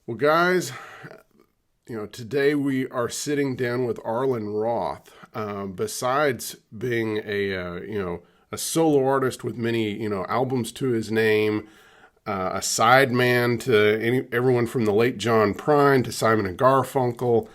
Well, guys, today we are sitting down with Arlen Roth. Besides being a solo artist with many, albums to his name, a sideman to everyone from the late John Prine to Simon and Garfunkel,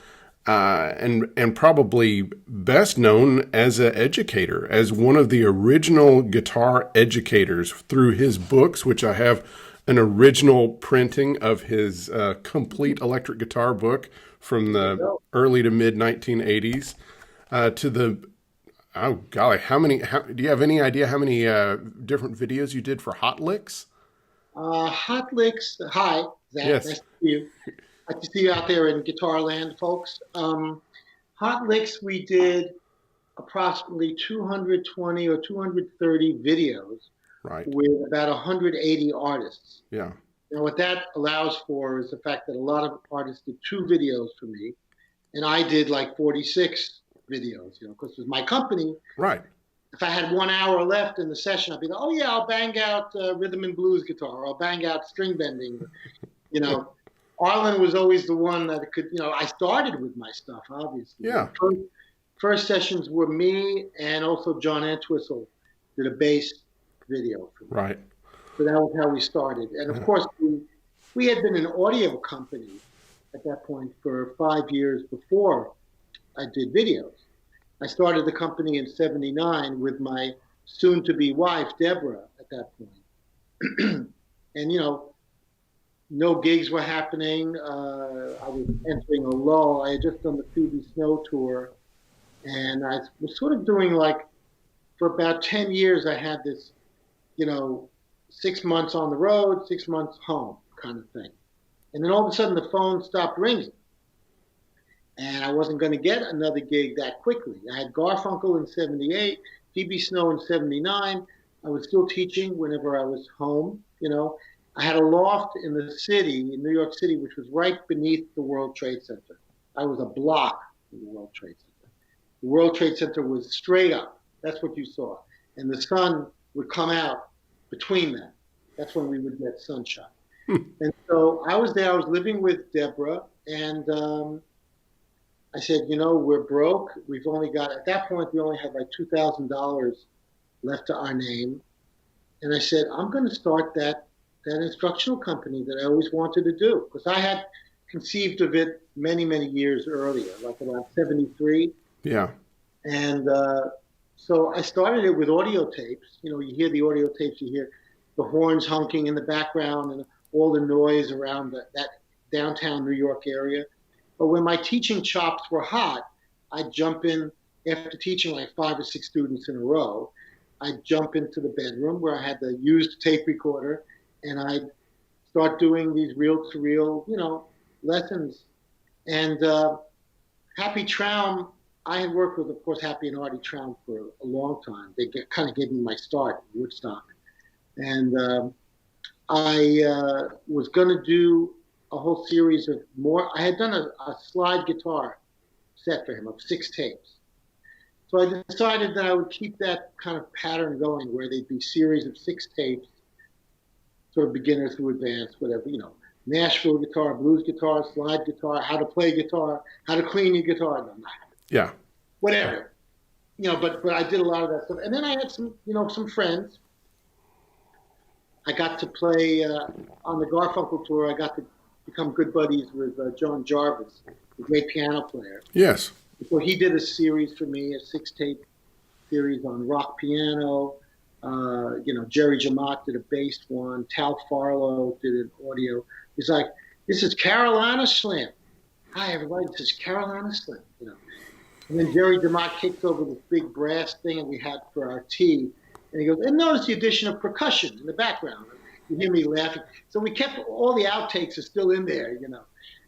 and probably best known as an educator, as one of the original guitar educators through his books, which I have an original printing of his complete electric guitar book from the early to mid 1980s to the, oh golly, do you have any idea how many different videos you did for Hot Licks? Hot Licks, hi, Zach, Yes. nice to see you. Nice to see you out there in Guitar Land, folks. Hot Licks, we did approximately 220 or 230 videos. Right. With about 180 artists. Yeah. And what that allows for is the fact that a lot of artists did 2 videos for me, and I did like 46 videos, because it was my company. Right. If I had 1 hour left in the session, I'd be like, oh yeah, I'll bang out rhythm and blues guitar, or I'll bang out string bending. Arlen was always the one that could, I started with my stuff, obviously. Yeah. First sessions were me, and also John Entwistle did a bass video for me. Right. So that was how we started. And of course, we had been an audio company at that point for 5 years before I did videos. I started the company in '79 with my soon-to-be wife, Deborah, at that point. And, no gigs were happening. I was entering a lull. I had just done the Phoebe Snow tour. And I was sort of doing for about 10 years, I had this 6 months on the road, 6 months home kind of thing. And then all of a sudden the phone stopped ringing. And I wasn't going to get another gig that quickly. I had Garfunkel in '78, Phoebe Snow in '79. I was still teaching whenever I was home. I had a loft in the city, in New York City, which was right beneath the World Trade Center. I was a block from the World Trade Center. The World Trade Center was straight up. That's what you saw. And the sun would come out between them. That's when we would get sunshine. And so I was there. I was living with Deborah, and I said, we're broke. We've only got, at that point, we only had like $2,000 left to our name. And I said, I'm going to start that instructional company that I always wanted to do, because I had conceived of it many, many years earlier, like about '73. Yeah. And so I started it with audio tapes. You hear the audio tapes, you hear the horns honking in the background and all the noise around that downtown New York area. But when my teaching chops were hot, I'd jump in after teaching like 5 or 6 students in a row. I'd jump into the bedroom where I had the used tape recorder, and I'd start doing these reel-to-reel, lessons. And Happy Traum, I had worked with, of course, Happy and Artie Traum for a long time. They kind of gave me my start in Woodstock. And I was going to do a whole series of more. I had done a slide guitar set for him of 6 tapes. So I decided that I would keep that kind of pattern going, where they'd be series of 6 tapes, sort of beginner through advanced, whatever, Nashville guitar, blues guitar, slide guitar, how to play guitar, how to clean your guitar. Yeah. whatever. But I did a lot of that stuff. And then I had some friends. I got to play on the Garfunkel tour. I got to become good buddies with John Jarvis, the great piano player. Yes. So he did a series for me, a 6-tape series on rock piano. Jerry Jamot did a bass one. Tal Farlow did an audio. He's like, "This is Carolina Slim." Hi, everybody. This is Carolina Slim. And then Jerry Jamot kicked over this big brass thing that we had for our tea. And he goes, "And notice the addition of percussion in the background." You hear me laughing. So we kept all the outtakes are still in there,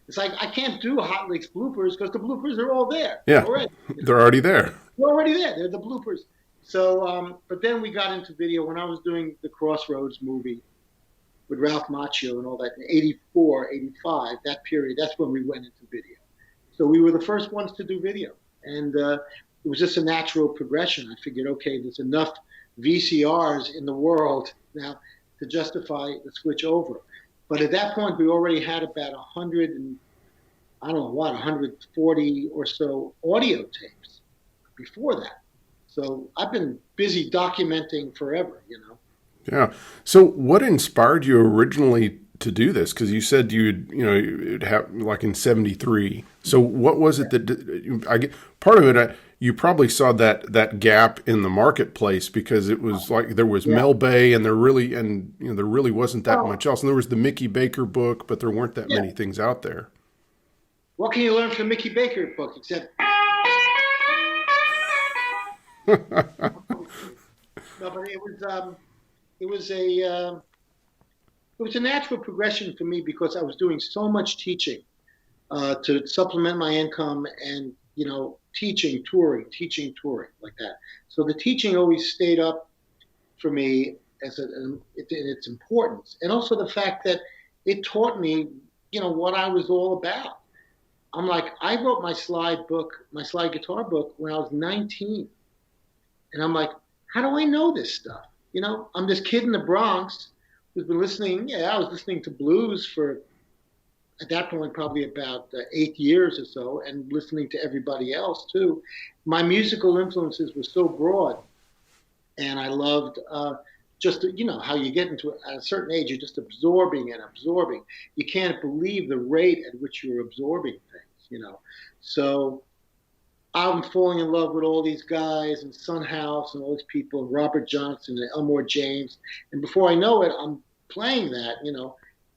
It's like I can't do Hot Licks bloopers because the bloopers are all there. Yeah, already. They're already there. They're already there. They're the bloopers. So, but then we got into video when I was doing the Crossroads movie with Ralph Macchio and all that in 84, 85, that period. That's when we went into video. So we were the first ones to do video. And it was just a natural progression. I figured, okay, there's enough VCRs in the world now to justify the switch over. But at that point, we already had about 140 or so audio tapes before that. So I've been busy documenting forever, Yeah. So what inspired you originally to do this? Because you said you'd have like in 73. So what was it that part of it, you probably saw that gap in the marketplace because it was like there was Mel Bay and there really wasn't that much else. And there was the Mickey Baker book, but there weren't that many things out there. What can you learn from the Mickey Baker book except? No, but it was a natural progression for me because I was doing so much teaching to supplement my income and teaching, touring like that. So the teaching always stayed up for me in its importance, and also the fact that it taught me what I was all about. I'm like, I wrote my slide guitar book when I was 19. And I'm like, how do I know this stuff? I'm this kid in the Bronx who's been listening. Yeah, I was listening to blues for, at that point, probably about 8 years or so, and listening to everybody else too. My musical influences were so broad. And I loved just, how you get into at a certain age, you're just absorbing and absorbing. You can't believe the rate at which you're absorbing things, So I'm falling in love with all these guys and Son House and all these people, and Robert Johnson and Elmore James. And before I know it, I'm playing that,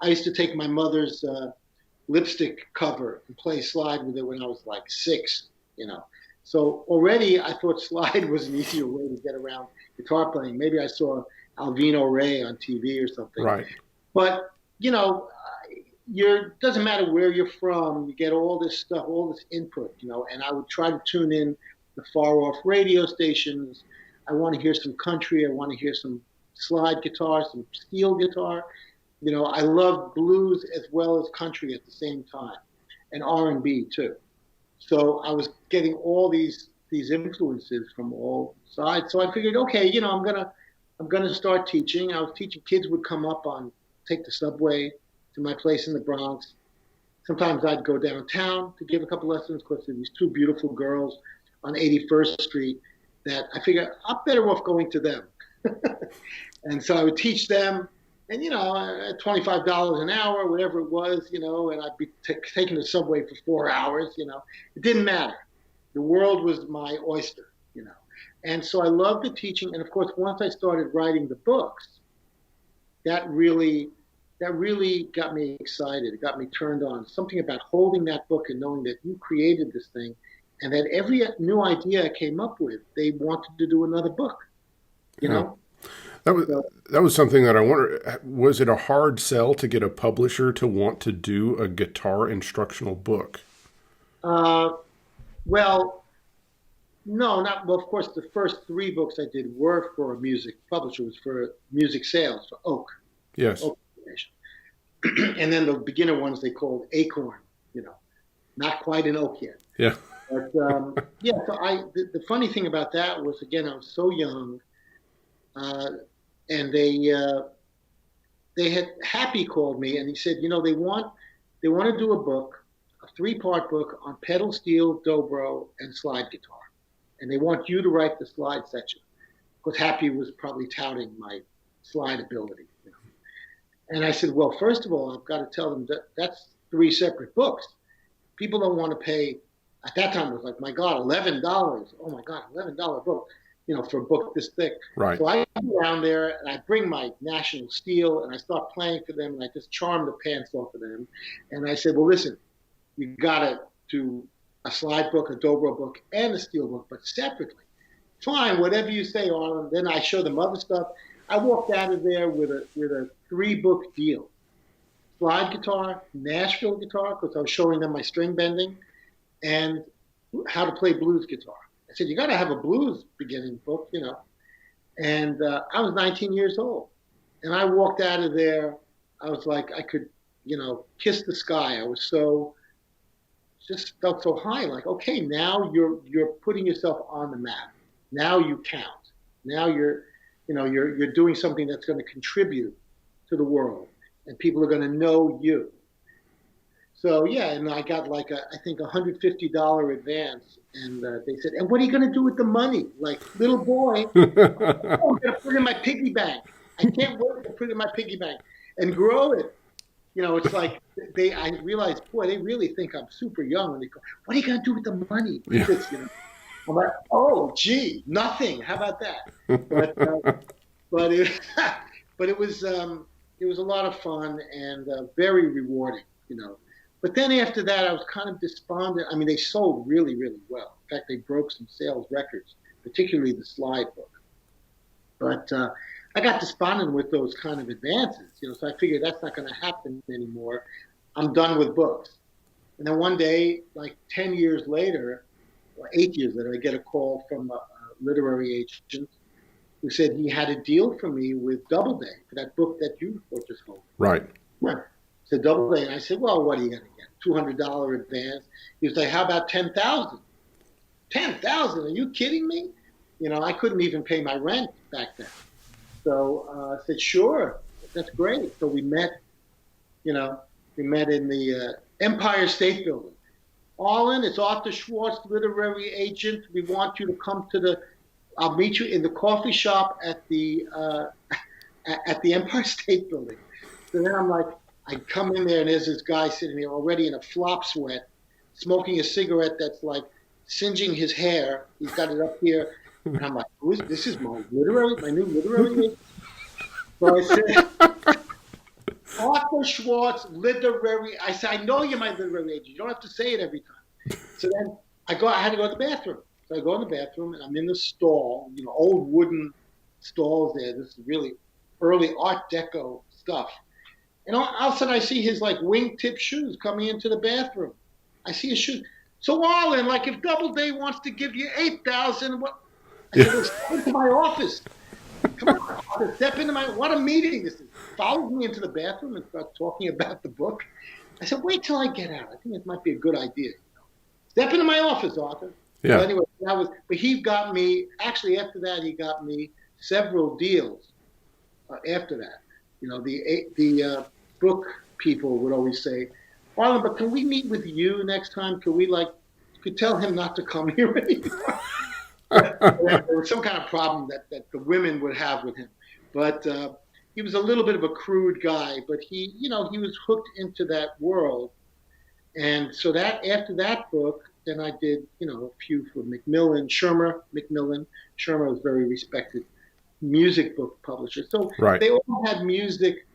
I used to take my mother's lipstick cover and play slide with it when I was like 6, So already I thought slide was an easier way to get around guitar playing. Maybe I saw Alvino Ray on TV or something. Right. But, doesn't matter where you're from, you get all this stuff, all this input, and I would try to tune in the far off radio stations. I want to hear some country. I want to hear some slide guitar, some steel guitar. I love blues as well as country at the same time, and R&B too. So I was getting all these influences from all sides. So I figured, okay, I'm gonna start teaching. I was teaching. Kids would come up take the subway to my place in the Bronx. Sometimes I'd go downtown to give a couple lessons because there were these 2 beautiful girls on 81st Street that I figured I'm better off going to them. And so I would teach them, and at $25 an hour, whatever it was, and I'd be taking the subway for 4 hours. It didn't matter. The world was my oyster. And so I loved the teaching, and of course, once I started writing the books, that really got me excited. It got me turned on. Something about holding that book and knowing that you created this thing, and that every new idea I came up with, they wanted to do another book. That was something that I wonder. Was it a hard sell to get a publisher to want to do a guitar instructional book? Well, no, not well. Of course, the first 3 books I did were for a music publisher. It was for music sales for Oak. Yes. Oak. And then the beginner ones they called Acorn. Not quite an Oak yet. Yeah. But So the funny thing about that was, again, I was so young. And they had Happy called me and he said, they want to do a book, a 3-part book on pedal steel, dobro, and slide guitar. and they want you to write the slide section. Because Happy was probably touting my slide ability. And I said, well, first of all, I've got to tell them that that's 3 separate books. People don't want to pay. At that time, it was like, my God, $11. Oh my God, $11 book, for a book this thick. Right. So I go down there and I bring my National Steel and I start playing for them and I just charm the pants off of them. And I said, well, listen, you got to do a slide book, a dobro book, and a steel book, but separately. Fine, whatever you say, Arlen. Then I show them other stuff. I walked out of there with a 3-book deal. Slide guitar, Nashville guitar, because I was showing them my string bending, and how to play blues guitar. I said, you got to have a blues beginning book, And I was 19 years old. And I walked out of there, I was like, I could, kiss the sky. I was just felt so high, like, okay, now you're putting yourself on the map. Now you count. Now you're doing something that's going to contribute to the world, and people are going to know you. So yeah, and I got like I think $150 advance, and they said, "And what are you going to do with the money?" Like, little boy, I'm going to put it in my piggy bank. I can't wait to put it in my piggy bank and grow it. It's like I realized, boy, they really think I'm super young when they go, "What are you going to do with the money?" Yeah. I'm like, oh, gee, nothing. How about that? But it was a lot of fun and very rewarding, But then after that, I was kind of despondent. I mean, they sold really, really well. In fact, they broke some sales records, particularly the slide book. But I got despondent with those kind of advances, So I figured that's not going to happen anymore. I'm done with books. And then one day, like 10 years later, 8 years later, I get a call from a literary agent who said he had a deal for me with Doubleday for that book that you were just holding. Right. Yeah. So Doubleday, and I said, well, what are you going to get? $200 advance. He was like, how about $10,000? $10,000? Are you kidding me? I couldn't even pay my rent back then. So I said, sure, that's great. So we met in the Empire State Building. Arlen, it's Arthur Schwartz, literary agent. We want you to come I'll meet you in the coffee shop at the Empire State Building. So then I'm like, I come in there and there's this guy sitting there already in a flop sweat, smoking a cigarette that's like singeing his hair. He's got it up here. And I'm like, this is my new literary agent. So I said, Arthur Schwartz, literary. I said, I know you're my literary agent. You don't have to say it every time. So then I had to go to the bathroom. So I go in the bathroom and I'm in the stall, old wooden stalls there. This is really early Art Deco stuff. And all of a sudden I see his like wingtip shoes coming into the bathroom. I see his shoes. So Arlen, like if Doubleday wants to give you $8,000, what? I said, well, step into my office. Come on, step into what a meeting this is. Follows me into the bathroom and starts talking about the book. I said, wait till I get out. I think it might be a good idea. Step into my office, Arthur. Yeah. So anyway, but he got me, actually after that, he got me several deals after that. The book people would always say, Arlen, but can we meet with you next time? Could tell him not to come here anymore. There was some kind of problem that the women would have with him. But he was a little bit of a crude guy, but he was hooked into that world. And so that after that book, then I did, a few for Macmillan. Shermer was very respected music book publisher. So right. They all had music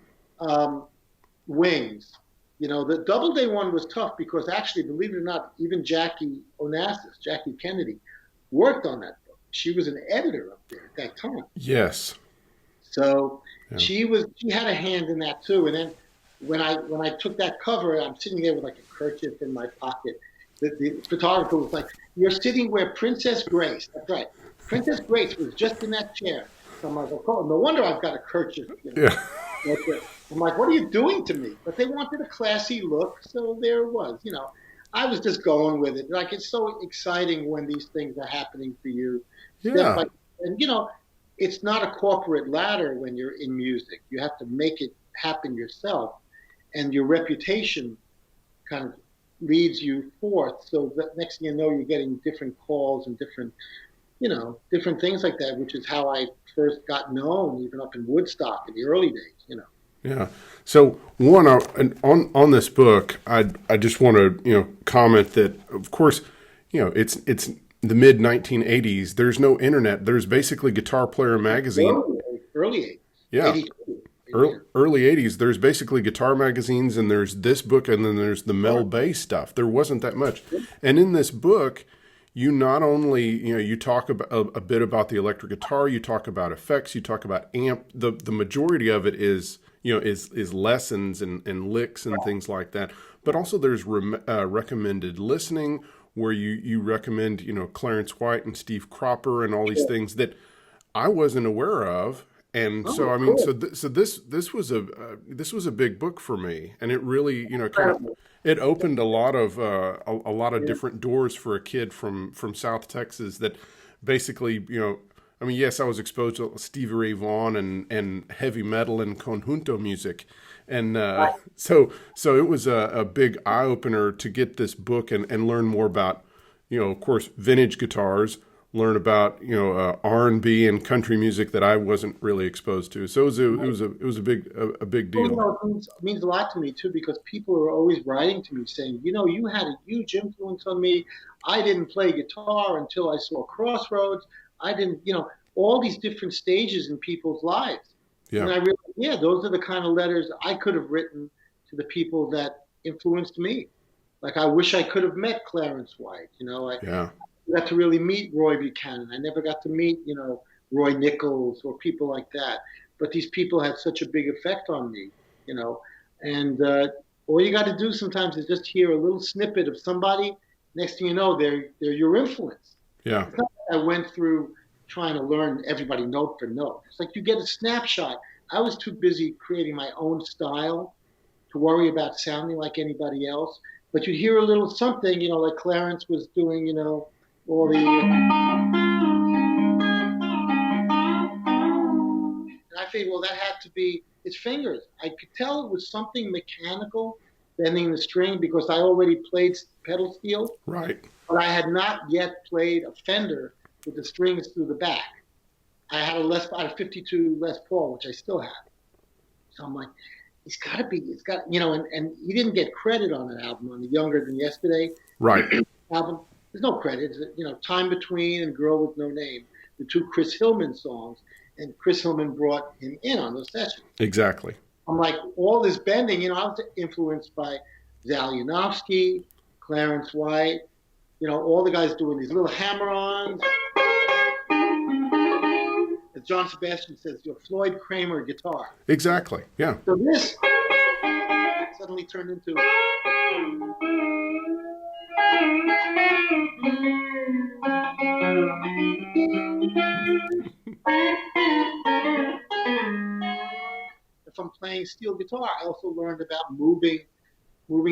wings. The Doubleday one was tough because actually, believe it or not, even Jackie Kennedy, worked on that book. She was an editor up there at that time. Yes. So yeah. She had a hand in that too. And then when I took that cover, I'm sitting there with like a kerchief in my pocket. The photographer was like, "You're sitting where Princess Grace." That's right. Princess Grace was just in that chair. So I'm like, "Oh, no wonder I've got a kerchief." Yeah. I'm like, "What are you doing to me?" But they wanted a classy look, so there it was. I was just going with it. Like, it's so exciting when these things are happening for you. Yeah. And it's not a corporate ladder when you're in music. You have to make it happen yourself, and your reputation kind of leads you forth. So that next thing you know, you're getting different calls and different different things like that, which is how I first got known, even up in Woodstock in the early days. Yeah. So one on this book, I just want to comment that of course it's the mid 1980s. There's no internet. There's basically Guitar Player magazine. Early 80s. Yeah. 82. Early 80s. There's basically guitar magazines, and there's this book, and then there's the Mel Bay stuff. There wasn't that much. And in this book, you not only you talk about a bit about the electric guitar, you talk about effects, you talk about amp. The majority of it is is lessons and licks and things like that. But also there's recommended listening, where you recommend Clarence White and Steve Cropper and all these things that I wasn't aware of. And so I mean, Cool. so this was a big book for me, and it really kind of it opened a lot of different doors for a kid from South Texas that basically I mean, yes, I was exposed to Stevie Ray Vaughan and heavy metal and conjunto music, and so it was a big eye opener to get this book and learn more about of course vintage guitars, learn about R&B and country music that I wasn't really exposed to. So it was a big Well, deal. it means a lot to me too, because people are always writing to me saying, you had a huge influence on me. I didn't play guitar until I saw Crossroads. I didn't, all these different stages in people's lives. Yeah, And I realized, yeah, those are the kind of letters I could have written to the people that influenced me. Like, I wish I could have met Clarence White. I yeah, got to really meet Roy Buchanan. I never got to meet, Roy Nichols or people like that. But these people had such a big effect on me, you know. And all you got to do sometimes is just hear a little snippet of somebody. Next thing you know, they're your influence. yeah. It's not like I went through trying to learn everybody note for note. It's like you get a snapshot. I was too busy creating my own style to worry about sounding like anybody else. But you'd hear a little something, like Clarence was doing, all the. And I figured, well, that had to be his fingers. I could tell it was something mechanical, bending the string, because I already played pedal steel, Right. but I had not yet played a Fender with the strings through the back. I had a 52 Les Paul, which I still have. So I'm like, and he didn't get credit on that album, on the Younger Than Yesterday Right. album. There's no credit. Time Between and Girl with No Name, the two Chris Hillman songs, and Chris Hillman brought him in on those sessions. Exactly. I'm like, all this bending, I was influenced by Zalyanovsky, Clarence White, all the guys doing these little hammer-ons. As John Sebastian says, your Floyd Kramer guitar. Exactly. Yeah. So this suddenly turned into. If I'm playing steel guitar, I also learned about moving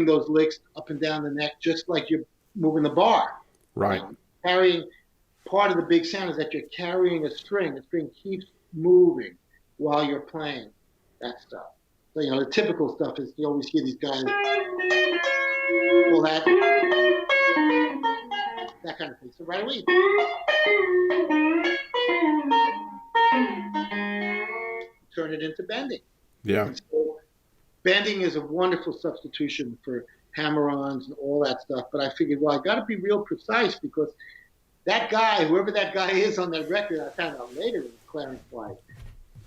those licks up and down the neck, just like you're moving the bar. Right. Carrying, part of the big sound is that you're carrying a string. The string keeps moving while you're playing that stuff. So, the typical stuff is you always hear these guys pull that kind of thing. So right away, turn it into bending. Yeah. And so bending is a wonderful substitution for hammer-ons and all that stuff. But I figured, well, I got to be real precise, because that guy, whoever that guy is on that record, I found out later was Clarence White,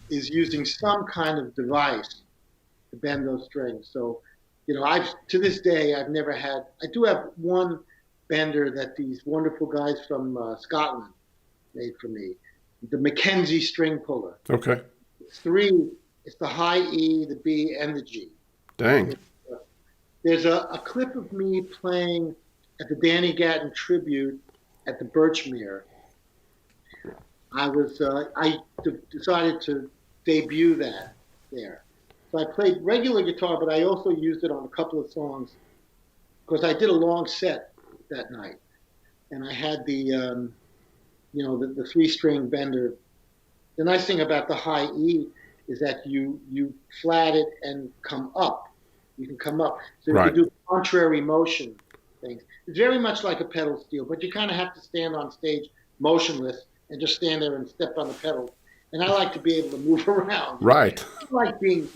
is using some kind of device to bend those strings. So, to this day, I do have one bender that these wonderful guys from Scotland made for me, the Mackenzie string puller. Okay. It's the high E, the B, and the G. Dang. There's a clip of me playing at the Danny Gatton tribute at the Birchmere. I decided to debut that there. So I played regular guitar, but I also used it on a couple of songs, because I did a long set that night, and I had the 3-string bender. The nice thing about the high E is that you flat it and come up. You can come up, so you Right. can do contrary motion things. It's very much like a pedal steel, but you kind of have to stand on stage motionless and just stand there and step on the pedal. And I like to be able to move around. Right. I don't like being,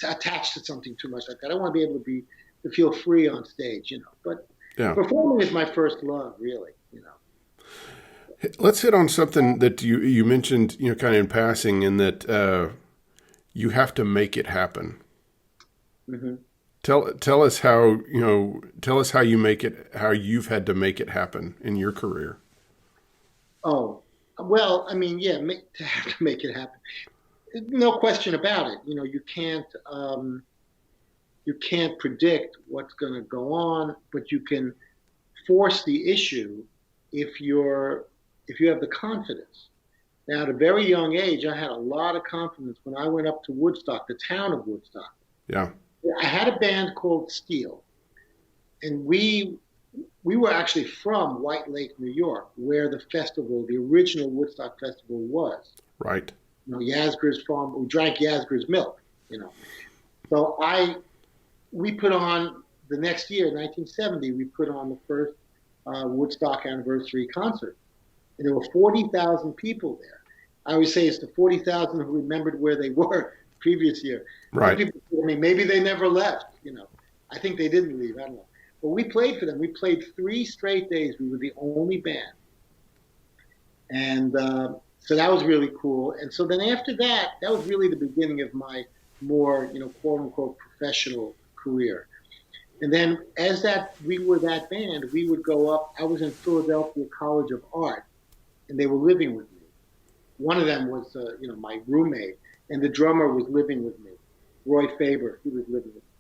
attached to something too much like that. I want to be able to feel free on stage, But Yeah. performing is my first love, really, Let's hit on something that you mentioned, kind of in passing, in that you have to make it happen. Mm-hmm. Tell us how you make it, how you've had to make it happen in your career. Oh, well, I mean, yeah, to have to make it happen. No question about it. You can't predict what's going to go on, but you can force the issue if you have the confidence. Now, at a very young age, I had a lot of confidence when I went up to Woodstock, the town of Woodstock. Yeah. I had a band called Steel, and we were actually from White Lake, New York, where the festival, the original Woodstock Festival, was. Right. Yasgur's farm. We drank Yasgur's milk. So we put on the next year, 1970. We put on the first Woodstock anniversary concert, and there were 40,000 people there. I always say it's the 40,000 who remembered where they were the previous year. Right. Some people told me maybe they never left. I think they didn't leave. I don't know. But we played for them. We played 3 straight days. We were the only band, and so that was really cool. And so then after that, that was really the beginning of my more, quote unquote, professional career. And then as we were that band, we would go up. I was in Philadelphia College of Art, and they were living with me. One of them was, my roommate, and the drummer was living with me, Roy Faber. He was living with me.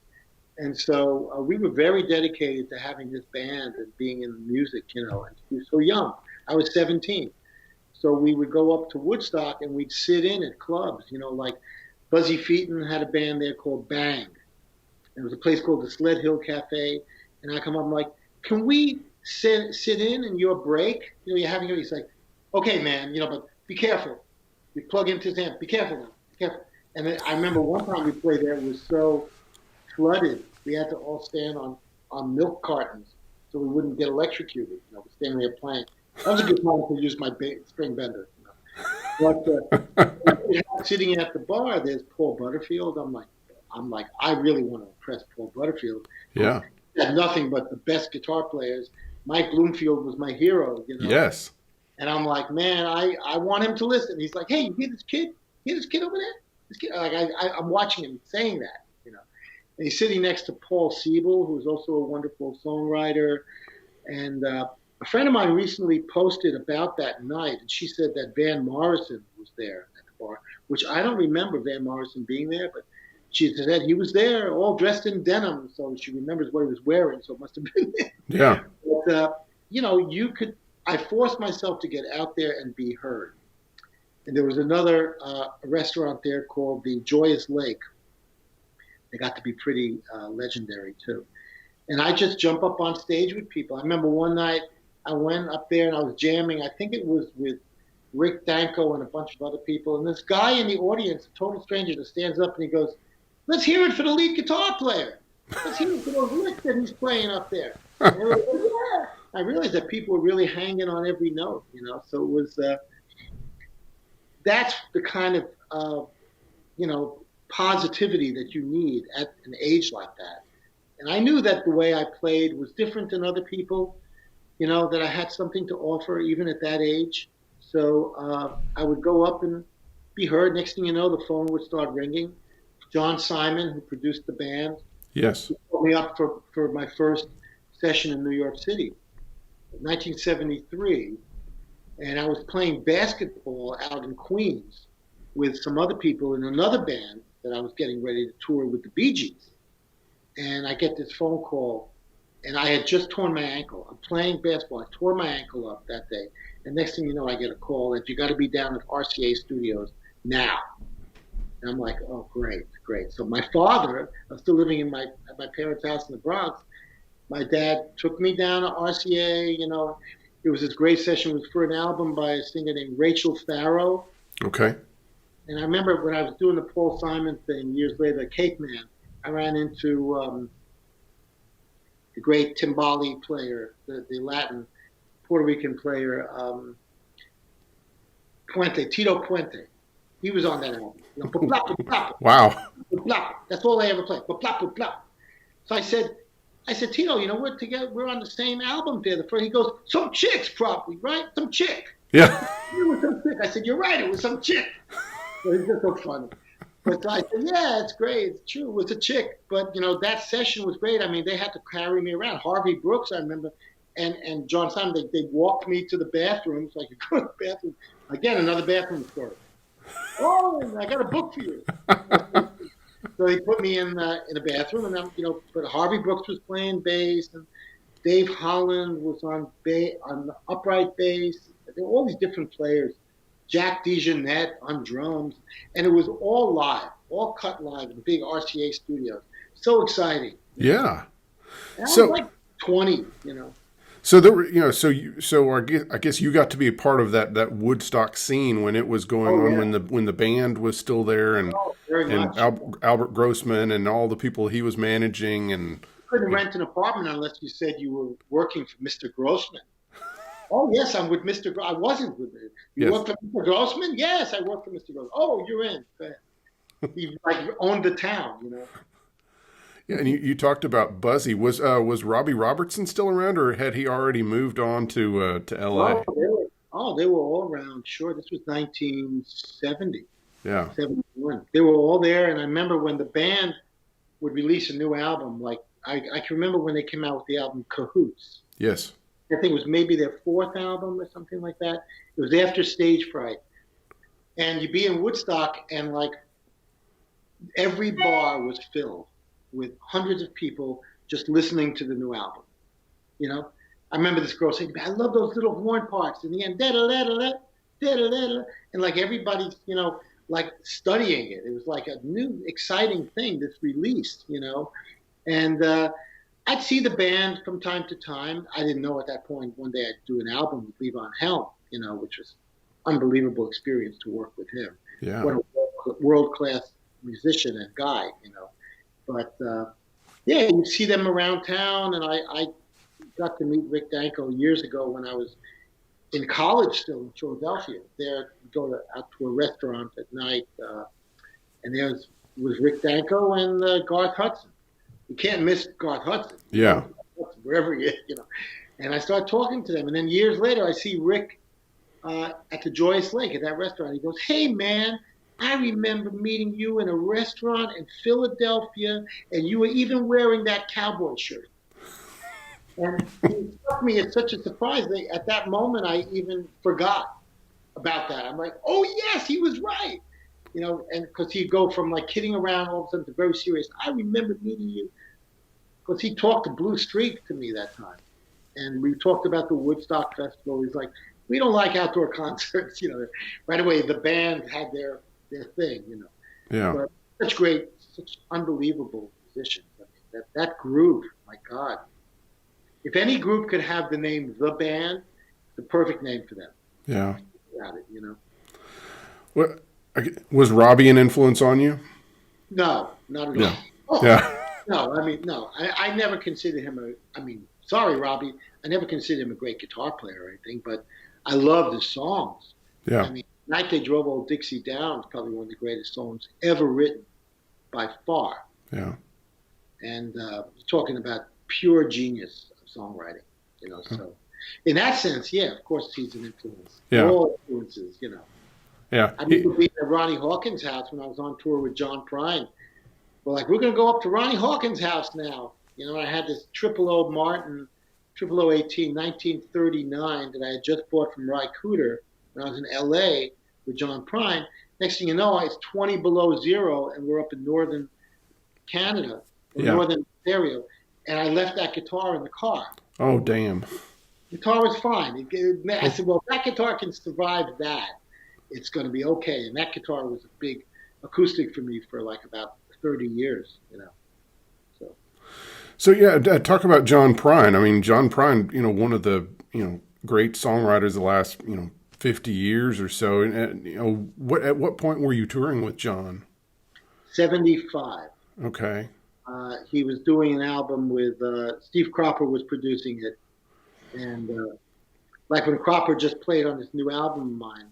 And so we were very dedicated to having this band and being in music, and we were so young. I was 17. So we would go up to Woodstock and we'd sit in at clubs, like Buzzy Featon had a band there called Bang. There was a place called the Sled Hill Cafe. And I come up, I'm like, can we sit in your break? You're having it. He's like, okay, man, but be careful. You plug into his amp. Be careful now. Be careful. And then I remember one time we played there, it was so flooded. We had to all stand on milk cartons so we wouldn't get electrocuted. Standing there playing. That was a good time to use my string bender. But sitting at the bar, there's Paul Butterfield. I'm like, I really want to impress Paul Butterfield. Yeah. He had nothing but the best guitar players. Mike Bloomfield was my hero. Yes. And I'm like, man, I want him to listen. He's like, hey, you hear this kid? You hear this kid over there? This kid? Like I'm watching him saying that. And he's sitting next to Paul Siebel, who's also a wonderful songwriter. And a friend of mine recently posted about that night, and she said that Van Morrison was there at the bar, which I don't remember Van Morrison being there, but she said he was there all dressed in denim, so she remembers what he was wearing, so it must have been there. Yeah. But, I forced myself to get out there and be heard. And there was another restaurant there called the Joyous Lake. They got to be pretty legendary, too. And I just jump up on stage with people. I remember one night I went up there and I was jamming. I think it was with Rick Danko and a bunch of other people. And this guy in the audience, a total stranger, just stands up and he goes, let's hear it for the lead guitar player. Let's hear it for those licks that he's playing up there. And they were like, yeah. I realized that people were really hanging on every note, So it was, that's the kind of, positivity that you need at an age like that. And I knew that the way I played was different than other people, that I had something to offer even at that age. So I would go up and be heard. Next thing you know, the phone would start ringing. John Simon, who produced the band, Yes, called me up for my first session in New York City, 1973. And I was playing basketball out in Queens with some other people in another band that I was getting ready to tour with the Bee Gees. And I get this phone call, and I had just torn my ankle. I'm playing basketball. I tore my ankle up that day. And next thing you know, I get a call that you got to be down at RCA Studios now. And I'm like, oh, great. So my father, I was still living at my parents' house in the Bronx. My dad took me down to RCA. It was this great session. It was for an album by a singer named Rachel Farrow. Okay. And I remember when I was doing the Paul Simon thing years later, Cake Man, I ran into the great timbali player, the Latin Puerto Rican player, Tito Puente. He was on that album. You know, blah, blah, blah, Wow. blah, blah. That's all I ever played. Blah, blah, blah, blah. So I said, Tito, you know, we're together. We're on the same album there. He goes, some chicks, probably, right? Some chick. Yeah. It was some chick. I said, you're right. It was some chick. So it's just so funny. But I said, yeah, it's great. It's true. It was a chick. But, you know, that session was great. I mean, they had to carry me around. Harvey Brooks, I remember, and John Simon, they walked me to the bathroom so I could go to the bathroom. Again, another bathroom story. Oh, I got a book for you. So they put me in the bathroom, and I'm, you know, but Harvey Brooks was playing bass, and Dave Holland was on the upright bass. There were all these different players. Jack DeJohnette on drums, and it was all live, all cut live in the big RCA studios. So exciting. Yeah. And I was like 20, you know. So there were, you know, I guess you got to be a part of that Woodstock scene when it was going on, when the band was still there, and Albert Grossman and all the people he was managing, and you couldn't rent an apartment unless you said you were working for Mr. Grossman. Oh yes, I'm with Mr. I wasn't with him. You work for Mr. Grossman? Yes, I work for Mr. Grossman. Oh, you're in. He like owned the town, you know. Yeah, and you talked about Buzzy. Was Robbie Robertson still around, or had he already moved on to L.A.? They were all around. Sure, this was 1970. Yeah, 71. They were all there, and I remember when the band would release a new album. Like I can remember when they came out with the album Cahoots. Yes. I think it was maybe their fourth album or something like that. It was after Stage Fright, and you'd be in Woodstock, and like every bar was filled with hundreds of people just listening to the new album. You know, I remember this girl saying, "I love those little horn parts in the end, da da da da da da da," and like everybody's, you know, like studying it. It was like a new, exciting thing that's released, you know, and I'd see the band from time to time. I didn't know at that point one day I'd do an album with Levon Helm, you know, which was unbelievable experience to work with him. Yeah. What a world-class musician and guy, you know. But, yeah, you see them around town, and I got to meet Rick Danko years ago when I was in college still in Philadelphia. There, go out to a restaurant at night, and there was Rick Danko and Garth Hudson. You can't miss Garth Hudson. Yeah. Wherever he is, you know. And I start talking to them. And then years later, I see Rick at the Joyous Lake at that restaurant. He goes, "Hey, man, I remember meeting you in a restaurant in Philadelphia, and you were even wearing that cowboy shirt." And it struck me as such a surprise. At that moment, I even forgot about that. I'm like, oh, yes, he was right. You know, and because he'd go from like kidding around all of a sudden to very serious. I remember meeting you because he talked to Blue Streak to me that time. And we talked about the Woodstock Festival. He's like, we don't like outdoor concerts. You know, right away, the band had their thing, you know. Yeah. But such unbelievable musicians. I mean, that group, my God. If any group could have the name The Band, the perfect name for them. Yeah. Got it, you know. What? Was Robbie an influence on you? No, not at all. Yeah. Oh, Yeah. No, I mean, no. I never considered him sorry, Robbie. I never considered him a great guitar player or anything, but I loved his songs. Yeah. I mean, Night They Drove Old Dixie Down is probably one of the greatest songs ever written by far. Yeah. And talking about pure genius of songwriting, you know. So in that sense, yeah, of course he's an influence. Yeah. All influences, you know. Yeah. I remember being at Ronnie Hawkins' house when I was on tour with John Prine. We're like, we're going to go up to Ronnie Hawkins' house now. You know, I had this 000 Martin, 0018, 1939 that I had just bought from Ry Cooder when I was in L.A. with John Prine. Next thing you know, it's 20 below zero, and we're up in northern Canada, northern Ontario, and I left that guitar in the car. Oh, damn. The guitar was fine. I said, well, if that guitar can survive that, it's going to be okay. And that guitar was a big acoustic for me for like about 30 years, you know. So yeah, talk about John Prine. I mean, John Prine, you know, one of the, you know, great songwriters of the last, you know, 50 years or so. And you know, at what point were you touring with John? 75. Okay. He was doing an album with Steve Cropper was producing it, and like when Cropper just played on this new album of mine,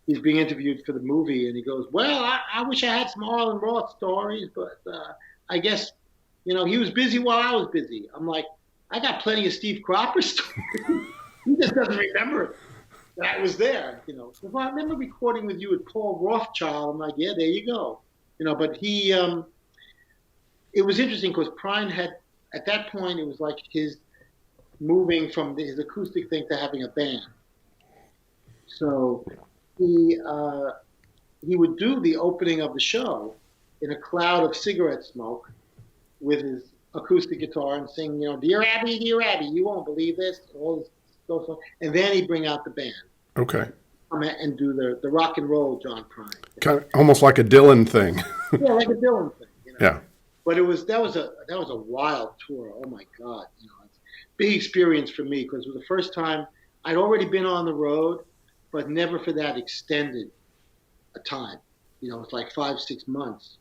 he's being interviewed for the movie, and he goes, "Well, I wish I had some Arlen Roth stories, but I guess, he was busy while I was busy." I'm like, I got plenty of Steve Cropper stories. He just doesn't remember that I was there. Well, I remember recording with you with Paul Rothchild. I'm like, yeah, there you go. But it was interesting because Prine had, at that point, it was like his moving from his acoustic thing to having a band. So he would do the opening of the show in a cloud of cigarette smoke with his acoustic guitar and sing, "Dear Abby, dear Abby, you won't believe this," all this stuff. And then he'd bring out the band. Okay. And do the rock and roll John Prine. Kind of almost like a Dylan thing. Yeah, like a Dylan thing. Yeah. But that was a wild tour. Oh my God, it's a big experience for me because it was the first time I'd already been on the road, but never for that extended a time. It's like 5-6 months.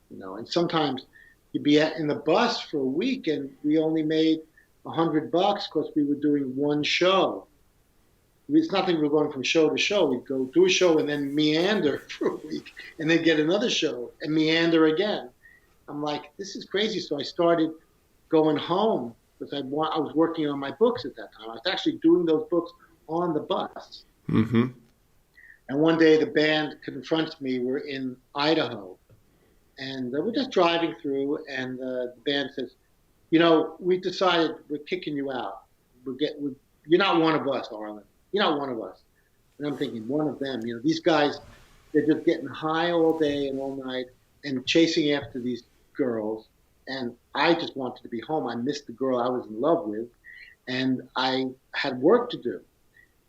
And sometimes you'd be in the bus for a week, and we only made $100 because we were doing one show. It's nothing. We're going from show to show. We'd go do a show and then meander for a week, and then get another show and meander again. I'm like, this is crazy. So I started going home because I was working on my books at that time. I was actually doing those books on the bus. Mm-hmm. And one day the band confronts me. We're in Idaho, and we're just driving through, and the band says, we decided we're kicking you out. You're not one of us, Arlen. You're not one of us. And I'm thinking, one of them. These guys, they're just getting high all day and all night and chasing after these girls. And I just wanted to be home. I missed the girl I was in love with, and I had work to do.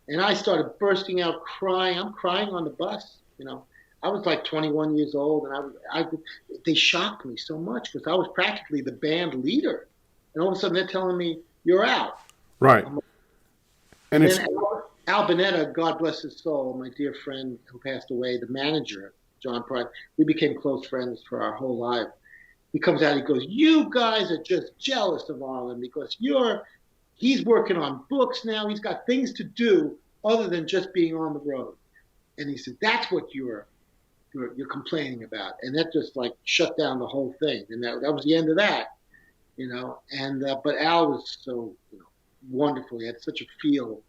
And I started bursting out crying. I'm crying on the bus. I was like 21 years old, and they shocked me so much because I was practically the band leader. And all of a sudden they're telling me, "You're out." Right. And then Al Bonetta, God bless his soul, my dear friend who passed away, the manager, John Prine, we became close friends for our whole life. He comes out, he goes, "You guys are just jealous of Arlen because he's working on books now. He's got things to do other than just being on the road." And he said, "That's what you're complaining about." And that just like shut down the whole thing. And that was the end of that, And but Al was so wonderful. He had such a feel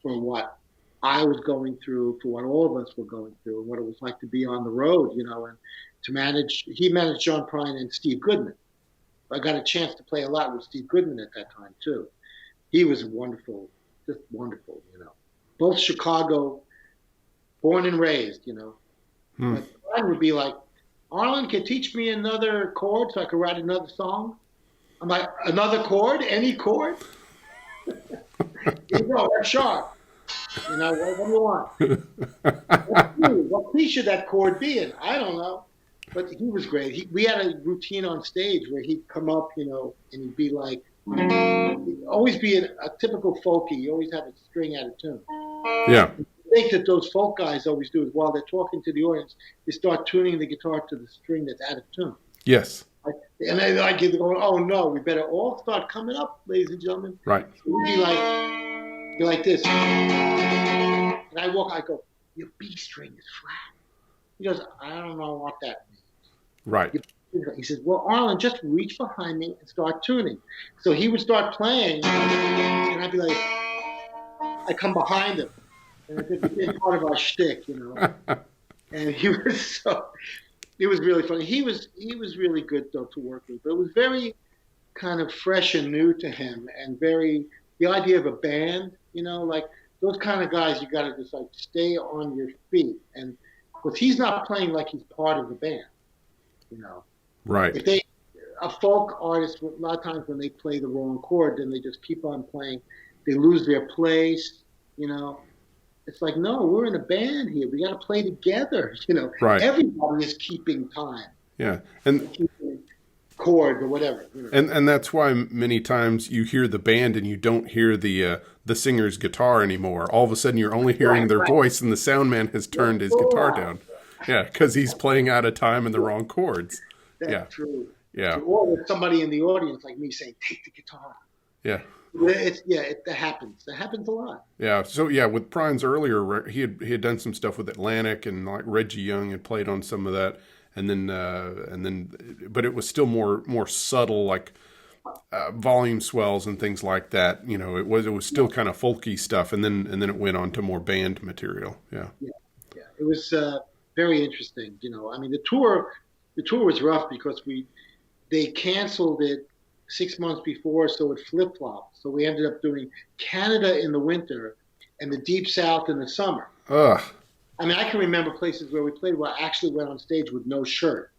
for what I was going through, for what all of us were going through, and what it was like to be on the road, and he managed John Prine and Steve Goodman. I got a chance to play a lot with Steve Goodman at that time too. He was wonderful, just wonderful, Both Chicago, born and raised, But Prine would be like, "Arlen, can you teach me another chord so I can write another song?" I'm like, "Another chord? Any chord?" That's sharp. What do you want? What key should that chord be in? I don't know. But he was great. We had a routine on stage where he'd come up, and he'd be like, he'd always be a typical folkie. You always have a string out of tune. Yeah. The thing that those folk guys always do is while they're talking to the audience, they start tuning the guitar to the string that's out of tune. Yes. And I get going, "Oh no, we better all start coming up, ladies and gentlemen." Right. So we'd be like this. And I go, "Your B string is flat." He goes, "I don't know what that means." Right. He says, "Well, Arlen, just reach behind me and start tuning." So he would start playing, and I'd be like, I come behind him. And it became part of our shtick, And he was it was really funny. He was really good though to work with, but it was very kind of fresh and new to him, and the idea of a band, like those kind of guys, you got to just like stay on your feet, and because he's not playing like he's part of the band, Right. If a folk artist, a lot of times when they play the wrong chord, then they just keep on playing, they lose their place, It's like, no, we're in a band here. We got to play together. Right. Everybody is keeping time. Yeah, and keeping chords or whatever. And that's why many times you hear the band and you don't hear the singer's guitar anymore. All of a sudden, you're only hearing their voice, and the sound man has turned his guitar down. Yeah, because he's playing out of time in the wrong chords. That's true. Yeah. Or with somebody in the audience like me saying, "Take the guitar." Yeah. That happens. That happens a lot. Yeah. So yeah, with Prine's earlier, he had done some stuff with Atlantic, and like Reggie Young had played on some of that, but it was still more subtle, like volume swells and things like that. It was still kind of folky stuff, and then it went on to more band material. Yeah. Yeah, yeah. It was very interesting. I mean, the tour was rough because they canceled it 6 months before, so it flip flopped. So we ended up doing Canada in the winter and the Deep South in the summer. Ugh. I mean, I can remember places where we played where I actually went on stage with no shirt.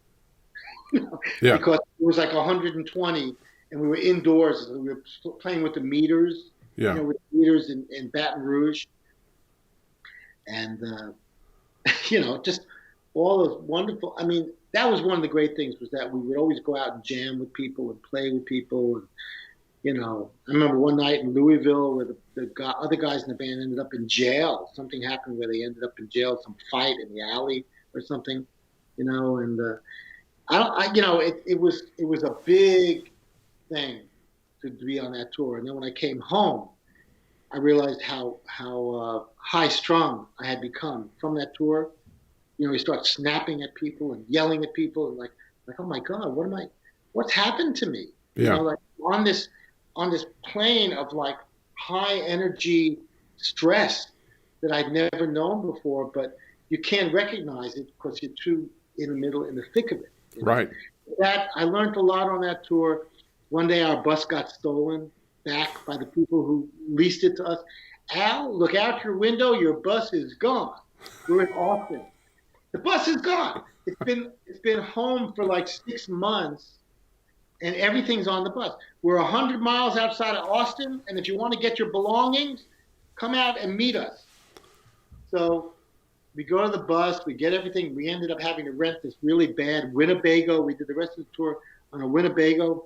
Yeah. Because it was like 120 and we were indoors. And we were playing with the meters, Yeah. with the meters in Baton Rouge. And, just all those wonderful, I mean, that was one of the great things was that we would always go out and jam with people and play with people. And, I remember one night in Louisville where other guys in the band ended up in jail. Something happened where they ended up in jail, some fight in the alley or something, and it was a big thing to be on that tour. And then when I came home, I realized how high strung I had become from that tour. You start snapping at people and yelling at people and like, oh my God, what's happened to me? Yeah. Like on this plane of like high energy stress that I'd never known before, but you can't recognize it because you're too in the thick of it. Right. That I learned a lot on that tour. One day our bus got stolen back by the people who leased it to us. Al, look out your window, your bus is gone. We're in Austin. The bus is gone. It's been home for like 6 months, and everything's on the bus. We're 100 miles outside of Austin, and if you want to get your belongings, come out and meet us. So we go to the bus, we get everything. We ended up having to rent this really bad Winnebago. We did the rest of the tour on a Winnebago.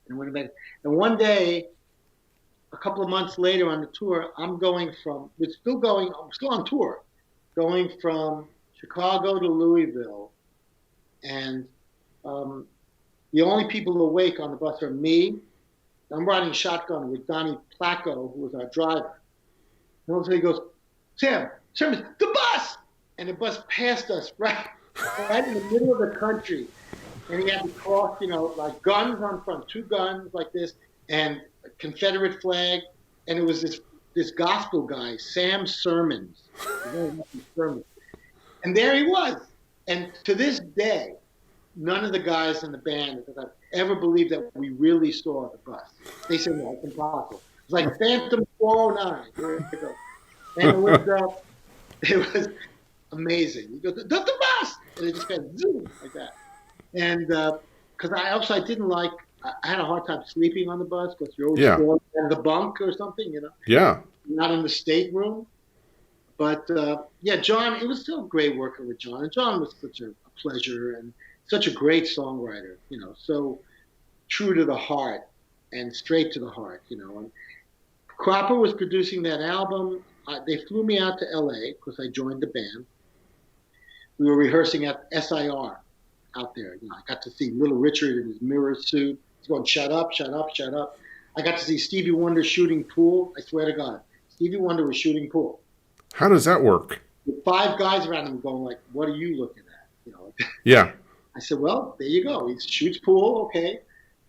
And one day, a couple of months later on the tour, I'm still on tour, going from Chicago to Louisville, and the only people awake on the bus are me. I'm riding shotgun with Donnie Placco, who was our driver. And all of a sudden he goes, Sam, the bus! And the bus passed us right in the middle of the country. And he had to cross, like guns on front, 2 guns like this, and a Confederate flag. And it was this gospel guy, Sam Sermons. And there he was. And to this day, none of the guys in the band that I've ever believed that we really saw the bus. They said, no, it's impossible. It's like Phantom 409. And it was amazing. You go, the bus! And it just kind of zoom like that. And because I didn't like, I had a hard time sleeping on the bus because you're always in the bunk or something, Yeah. Not in the stateroom. But John, it was still great working with John. And John was such a pleasure and such a great songwriter, so true to the heart and straight to the heart, And Cropper was producing that album. They flew me out to LA because I joined the band. We were rehearsing at SIR out there. I got to see Little Richard in his mirror suit. He's going, shut up, shut up, shut up. I got to see Stevie Wonder shooting pool. I swear to God, Stevie Wonder was shooting pool. How does that work? With 5 guys around him going like, what are you looking at? Yeah. I said, well, there you go. He shoots pool, okay.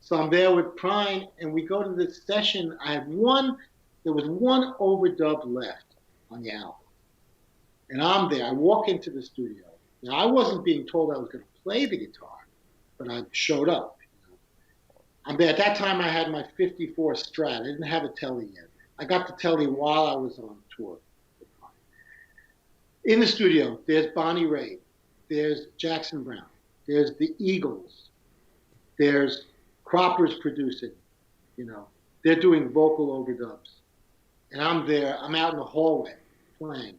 So I'm there with Prine, and we go to this session. There was one overdub left on the album. And I'm there. I walk into the studio. Now, I wasn't being told I was going to play the guitar, but I showed up. I'm there. At that time, I had my 54 Strat. I didn't have a Tele yet. I got the Tele while I was on tour. In the studio, there's Bonnie Raitt, there's Jackson Browne, there's the Eagles, there's Cropper's producing, they're doing vocal overdubs. And I'm there, I'm out in the hallway playing.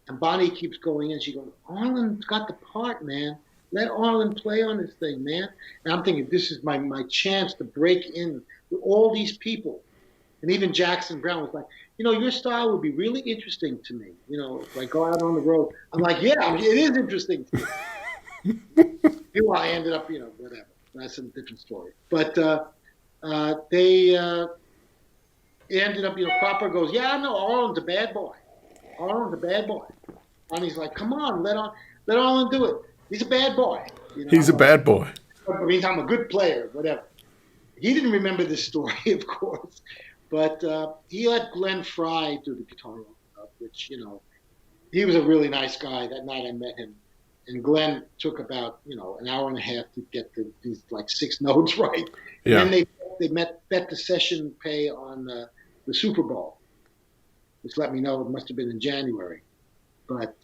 And Bonnie keeps going in, she goes, Arlen's got the part, man. Let Arlen play on this thing, man. And I'm thinking, this is my chance to break in with all these people. And even Jackson Browne was like, your style would be really interesting to me. If I go out on the road. I'm like, yeah, it is interesting to me. Meanwhile, I ended up, whatever. That's a different story. But it ended up, Cropper goes, yeah, no, Arlen's a bad boy. Arlen's a bad boy. And he's like, come on, let Arlen do it. He's a bad boy. He's a bad boy. I mean, I'm a good player, whatever. He didn't remember this story, of course, but he let Glenn Fry do the guitar, which, he was a really nice guy. That night I met him. And Glenn took about, an hour and a half to get these like 6 notes right. And Yeah. then they bet the session pay on the Super Bowl, which let me know it must have been in January. But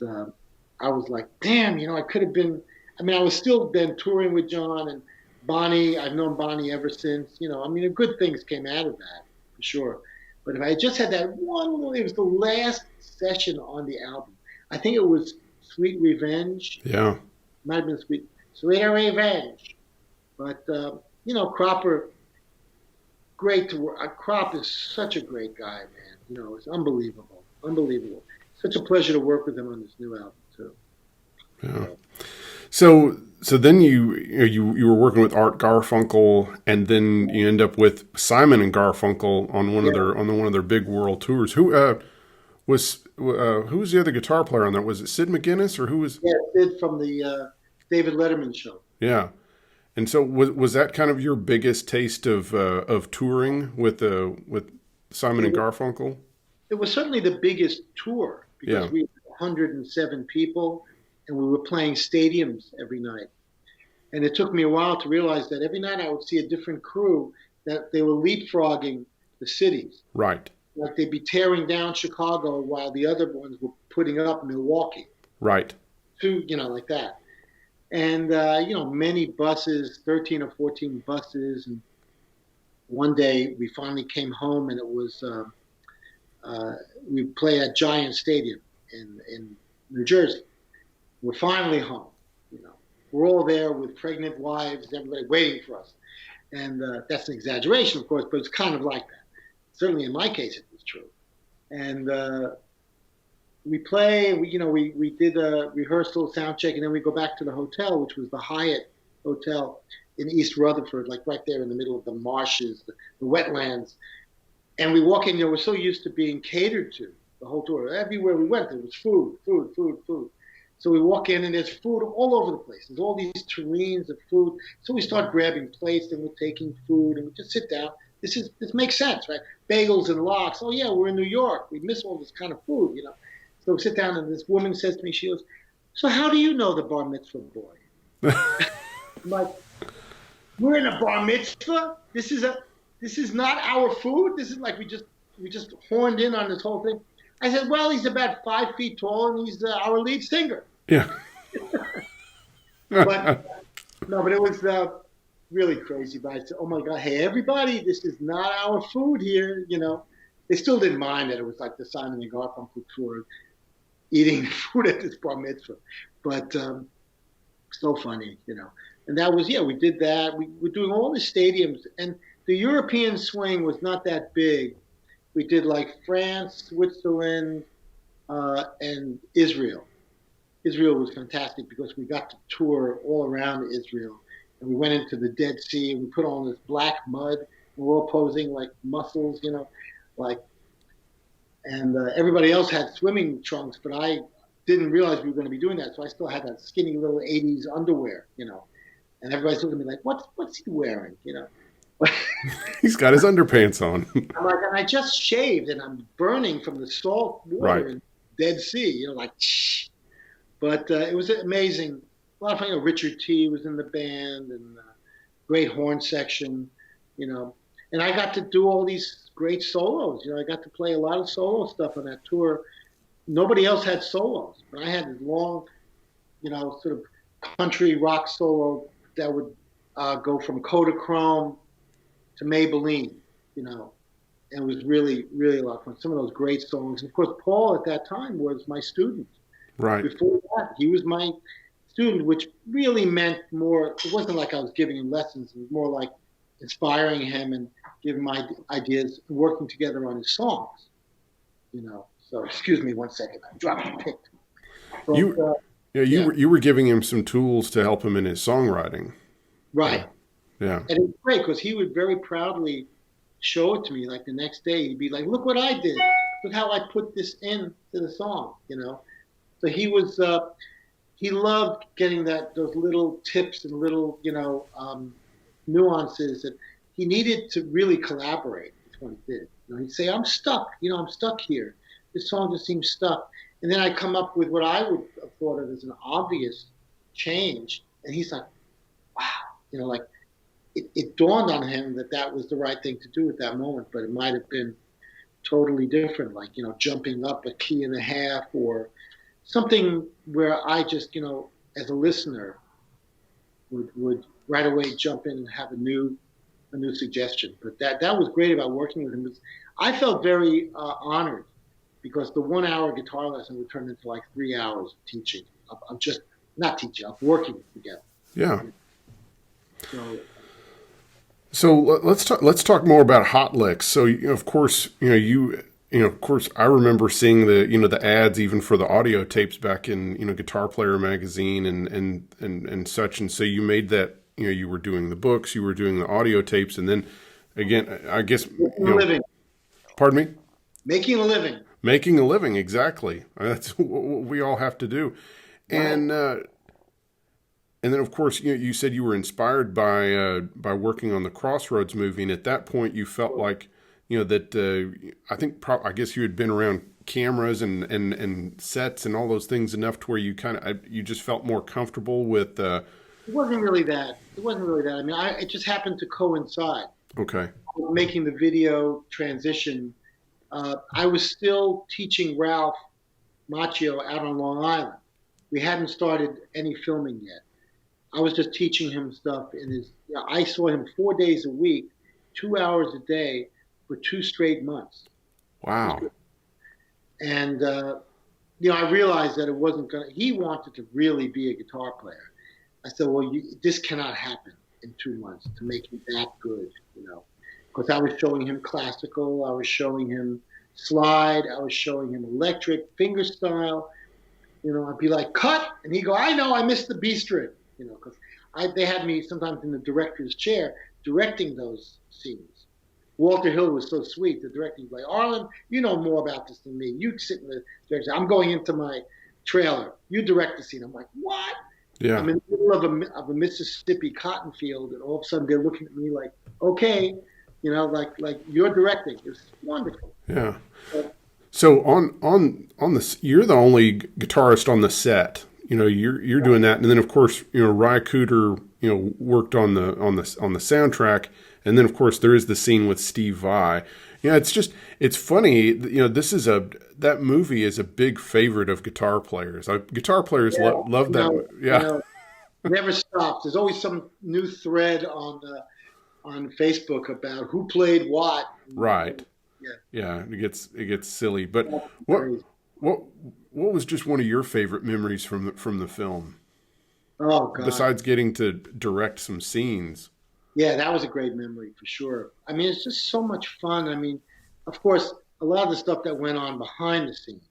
I was like, damn, I could have been. I mean, I was still then touring with John and Bonnie. I've known Bonnie ever since. Good things came out of that for sure. But if I had just had that one little, it was the last session on the album. I think it was Sweet Revenge. Yeah. Might have been Sweet Revenge. But Cropper, great to work. Crop is such a great guy, man. It's unbelievable. Such a pleasure to work with him on this new album too. Yeah. So then you were working with Art Garfunkel, and then you end up with Simon and Garfunkel on one of their big world tours. Who was the other guitar player on that? Was it Sid McGuinness or who was? Yeah, Sid from the David Letterman show. Yeah. And so was that kind of your biggest taste of touring with Simon and Garfunkel? It was certainly the biggest tour because we had 107 people and we were playing stadiums every night. And it took me a while to realize that every night I would see a different crew, that they were leapfrogging the cities. Right. Like they'd be tearing down Chicago while the other ones were putting up Milwaukee. Right. Like that. And, many buses, 13 or 14 buses. And one day we finally came home and it was, we play at Giant Stadium in New Jersey. We're finally home. We're all there with pregnant wives, everybody waiting for us. And that's an exaggeration, of course, but it's kind of like that. Certainly in my case, it was true. And we play, we did a rehearsal, sound check, and then we go back to the hotel, which was the Hyatt Hotel in East Rutherford, like right there in the middle of the marshes, the wetlands. And we walk in, we're so used to being catered to the whole tour. Everywhere we went, there was food. So we walk in and there's food all over the place. There's all these tureens of food. So we start grabbing plates and we're taking food and we just sit down. This makes sense, right? Bagels and lox. Oh yeah, we're in New York. We miss all this kind of food, So we sit down and this woman says to me, she goes, so how do you know the bar mitzvah boy? I'm like, we're in a bar mitzvah? This is not our food? This is like we just horned in on this whole thing. I said, well, he's about 5 feet tall and he's our lead singer. Yeah. But it was really crazy. But I said, oh my God, hey, everybody, this is not our food here. They still didn't mind that it was like the Simon and Garfunkel tour, eating food at this bar mitzvah. But so funny, And that was, we did that. We were doing all the stadiums. And the European swing was not that big. We did like France, Switzerland, and Israel. Israel was fantastic because we got to tour all around Israel. And we went into the Dead Sea and we put on this black mud. And we're all posing like mussels, and everybody else had swimming trunks, but I didn't realize we were going to be doing that. So I still had that skinny little 80s underwear, and everybody's looking at me like, what's he wearing, He's got his underpants on. I'm like, and I just shaved and I'm burning from the salt water in the Dead Sea, shh. But it was amazing. A lot of fun. Richard T was in the band and great horn section, and I got to do all these great solos. I got to play a lot of solo stuff on that tour. Nobody else had solos, but I had this long, sort of country rock solo that would go from Kodachrome to Maybelline, and it was really, really a lot of fun. Some of those great songs. And of course, Paul at that time was my student. Right. Before that, he was my student, which really meant more. It wasn't like I was giving him lessons. It was more like inspiring him and giving my ideas and working together on his songs. So excuse me 1 second. I dropped the pick. But, you were giving him some tools to help him in his songwriting. Right. Yeah. And it was great because he would very proudly show it to me like the next day. He'd be like, "Look what I did! Look how I put this into the song." So he loved getting those little tips and little nuances that he needed to really collaborate. That's what he did. He'd say, "I'm stuck. I'm stuck here. This song just seems stuck." And then I come up with what I would have thought of as an obvious change, and he's like, "Wow!" Like it dawned on him that was the right thing to do at that moment, but it might have been totally different, like jumping up a key and a half or something where I just as a listener would right away jump in and have a new suggestion. But that was great about working with him. I felt very honored because the 1 hour guitar lesson would turn into like 3 hours of teaching. I'm just not teaching, I'm working together. Yeah. So let's talk more about hot licks. So of course of course I remember seeing the ads even for the audio tapes back in Guitar Player magazine and such. And so you made that you were doing the books, you were doing the audio tapes, and then again I guess living. Pardon me. Making a living. Making a living, exactly. That's what we all have to do, right. And then, of course, you said you were inspired by working on the Crossroads movie, and at that point, you felt like, that I guess you had been around cameras and sets and all those things enough to where you you just felt more comfortable with. It wasn't really that. I mean, it just happened to coincide. Okay. Making the video transition, I was still teaching Ralph Macchio out on Long Island. We hadn't started any filming yet. I was just teaching him stuff I saw him 4 days a week, 2 hours a day for 2 straight months. Wow. And, I realized that it wasn't he wanted to really be a guitar player. I said, well, this cannot happen in 2 months to make him that good, because I was showing him classical, I was showing him slide, I was showing him electric, fingerstyle. I'd be like, cut, and he'd go, I know, I missed the B string. Because they had me sometimes in the director's chair directing those scenes. Walter Hill was so sweet. The director was like, Arlen, you know more about this than me. You sit in the director. I'm going into my trailer. You direct the scene. I'm like, what? Yeah. I'm in the middle of a Mississippi cotton field, and all of a sudden they're looking at me like, okay, like you're directing. It's wonderful. Yeah. So on this, you're the only guitarist on the set. You're doing that, and then of course, Ry Cooder, worked on the soundtrack, and then of course there is the scene with Steve Vai. It's funny. That movie is a big favorite of guitar players. Guitar players love that. Yeah, never stops. There's always some new thread on Facebook about who played what. Right. Yeah. It gets silly, but what was just one of your favorite memories from the film? Oh, God. Besides getting to direct some scenes. Yeah, that was a great memory for sure. I mean, it's just so much fun. I mean, of course, a lot of the stuff that went on behind the scenes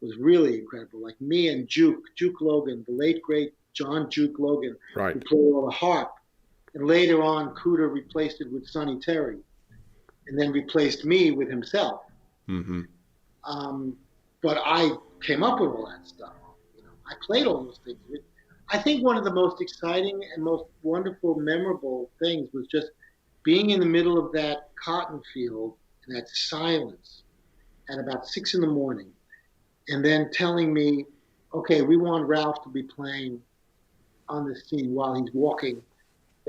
was really incredible. Like me and Juke Logan, the late, great John Juke Logan, right, who played all the harp. And later on, Cooder replaced it with Sonny Terry and then replaced me with himself. Mm-hmm. But I came up with all that stuff. I played all those things. I think one of the most exciting and most wonderful, memorable things was just being in the middle of that cotton field and that silence at about 6 a.m. and then telling me, okay, we want Ralph to be playing on the scene while he's walking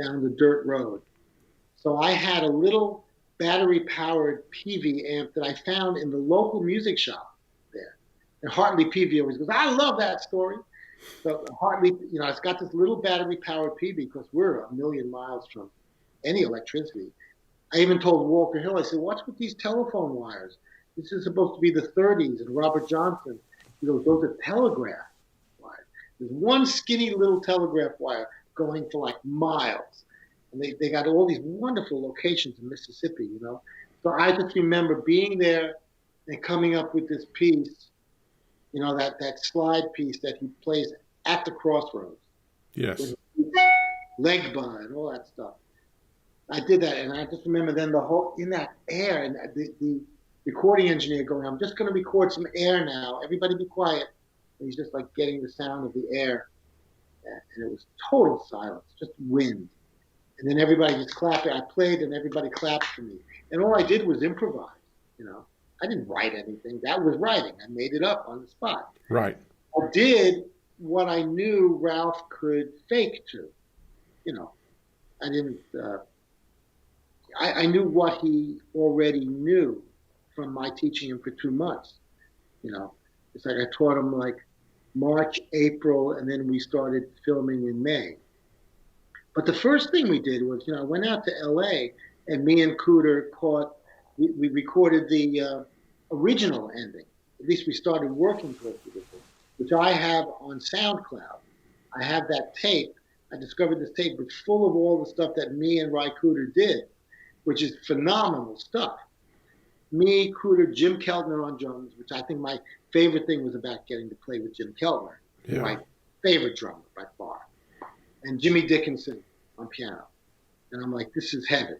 down the dirt road. So I had a little battery-powered PV amp that I found in the local music shop there. And Hartley PV always goes, I love that story. So Hartley, it's got this little battery-powered PV because we're a million miles from any electricity. I even told Walter Hill, I said, what's with these telephone wires? This is supposed to be the 30s. And Robert Johnson, those are telegraph wires. There's one skinny little telegraph wire going for like miles. And they got all these wonderful locations in Mississippi, So I just remember being there and coming up with this piece, that slide piece that he plays at the Crossroads. Yes. Leg bar and all that stuff. I did that, and I just remember then the whole in that air, and the recording engineer going, "I'm just going to record some air now. Everybody be quiet." And he's just like getting the sound of the air, and it was total silence, just wind. And then everybody just clapped. I played, and everybody clapped for me. And all I did was improvise. You know, I didn't write anything. That was writing. I made it up on the spot. Right. I did what I knew Ralph could fake to. You know, I didn't. I knew what he already knew from my teaching him for 2 months. You know, it's like I taught him like March, April, and then we started filming in May. But the first thing we did was, I went out to LA, and me and Cooter we recorded the original ending. At least we started working towards it, which I have on SoundCloud. I have that tape. I discovered this tape was full of all the stuff that me and Ry Cooter did, which is phenomenal stuff. Me, Cooter, Jim Keltner on drums, which I think my favorite thing was about getting to play with Jim Keltner, my favorite drummer by far, and Jimmy Dickinson on piano. And I'm like, this is heaven,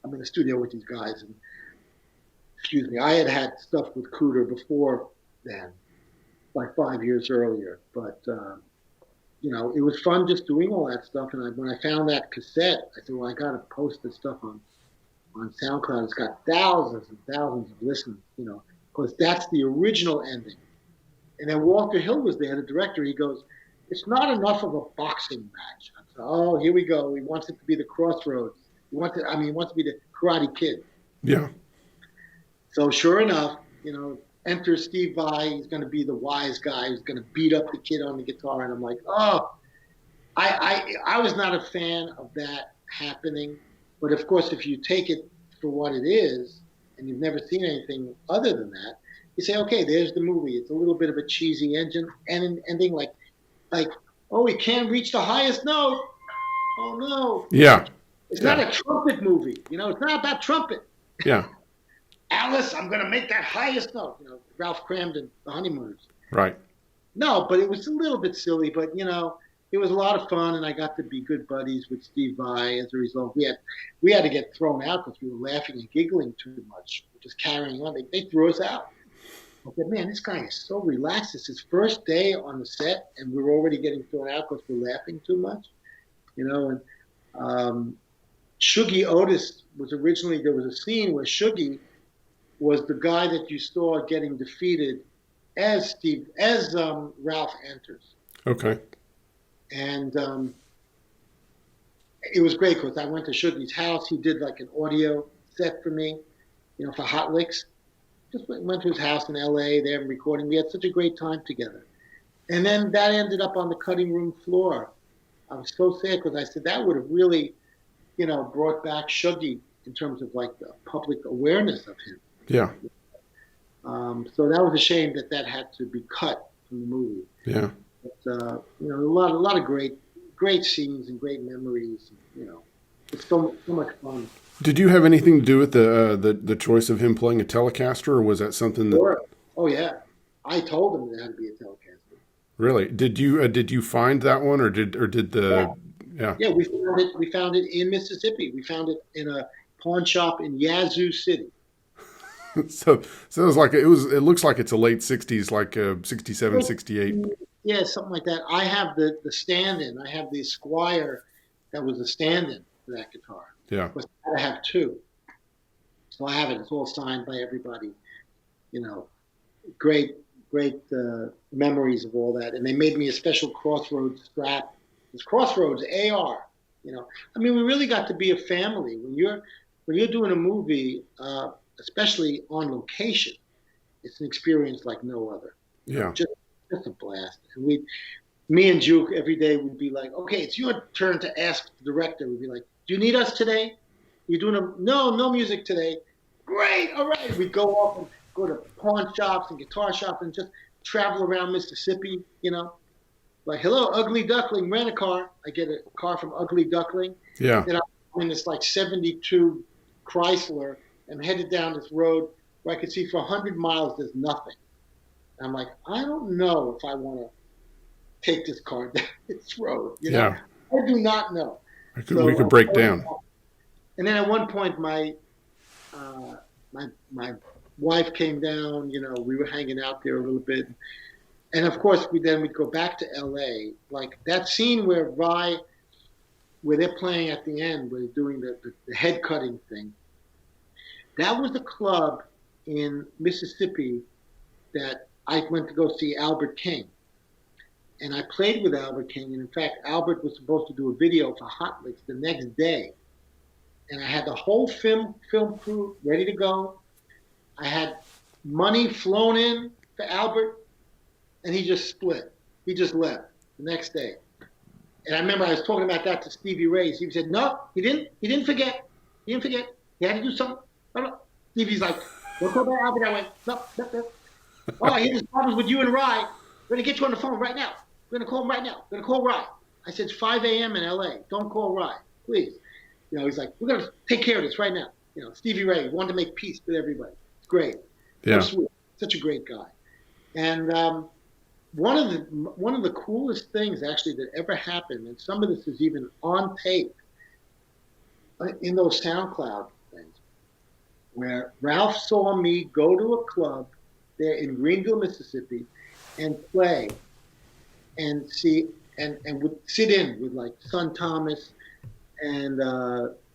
I'm in the studio with these guys, and I had stuff with Cooter before then, like 5 years earlier, but it was fun just doing all that stuff. And when I found that cassette, I said, well, I got to post this stuff on SoundCloud. It's got thousands and thousands of listens, because that's the original ending. And then Walter Hill was there, the director. He goes, it's not enough of a boxing match. I said, oh, here we go. He wants it to be the Crossroads. He wants to be the Karate Kid. Yeah. So sure enough, enter Steve Vai. He's going to be the wise guy. He's going to beat up the kid on the guitar. And I'm like, oh, I was not a fan of that happening. But of course, if you take it for what it is, and you've never seen anything other than that, you say, okay, there's the movie. It's a little bit of a cheesy ending, like, oh, he can't reach the highest note. Oh no. Yeah. It's not a trumpet movie. It's not about trumpet. Yeah. Alice, I'm going to make that highest note. Ralph Cramden, The Honeymooners. Right. No, but it was a little bit silly, but it was a lot of fun, and I got to be good buddies with Steve Vai. As a result, we had to get thrown out because we were laughing and giggling too much, just carrying on. They threw us out. I said, man, this guy is so relaxed. It's his first day on the set, and we're already getting thrown out because we're laughing too much. And Shuggy Otis was originally, there was a scene where Shuggy was the guy that you saw getting defeated as Ralph enters. Okay. And it was great because I went to Shuggy's house. He did like an audio set for me, for Hot Licks. Just went to his house in LA there and recording. We had such a great time together. And then that ended up on the cutting room floor. I was so sad because I said that would have really, brought back Shuggy in terms of like the public awareness of him. Yeah. So that was a shame that had to be cut from the movie. Yeah. But, a lot of great scenes and great memories. It's so much fun. Did you have anything to do with the choice of him playing a Telecaster, or was that something that? Sure. Oh yeah, I told him it had to be a Telecaster. Really? Did you find that one, or did the? Yeah. Yeah, we found it in Mississippi. We found it in a pawn shop in Yazoo City. So it was like it looks like it's a late 60s, like 67, 68. Yeah, something like that. I have the stand-in. I have the Esquire that was a stand-in for that guitar. Yeah. I have two. So I have it. It's all signed by everybody. Great memories of all that. And they made me a special Crossroads strap. It's Crossroads AR. We really got to be a family. When you're doing a movie, especially on location, it's an experience like no other. Yeah. Just a blast. And me and Juke every day would be like, okay, it's your turn to ask the director. We'd be like, do you need us today? You doing no music today? Great, all right. We'd go off and go to pawn shops and guitar shops and just travel around Mississippi, Like, hello, Ugly Duckling, rent a car. I get a car from Ugly Duckling. Yeah. Then I'm in this like 72 Chrysler and headed down this road where I could see for 100 miles there's nothing. And I'm like, I don't know if I want to take this car down this road. I do not know. We could break down. And then at one point, my wife came down. You know, we were hanging out there a little bit, and of course, we'd go back to L.A. Like that scene where they're playing at the end, where they're doing the head cutting thing. That was the club in Mississippi that I went to go see Albert King. And I played with Albert King. And in fact, Albert was supposed to do a video for Hot Licks the next day. And I had the whole film crew ready to go. I had money flown in for Albert, and he just split. He just left the next day. And I remember I was talking about that to Stevie Ray. Stevie said, no, he didn't. He didn't forget. He didn't forget. He had to do something. Stevie's like, don't talk about Albert. I went, no. Oh, he has problems with you and Rye. We're going to get you on the phone right now. We're going to call him right now. We're going to call Rye. I said, it's 5 a.m. in L.A. Don't call Rye, please. You know, he's like, we're going to take care of this right now. You know, Stevie Ray wanted to make peace with everybody. It's great. Yeah. So sweet. Such a great guy. And one of the coolest things actually that ever happened, and some of this is even on tape in those SoundCloud things, where Ralph saw me go to a club there in Greenville, Mississippi, and play, and see, and would sit in with like Son Thomas and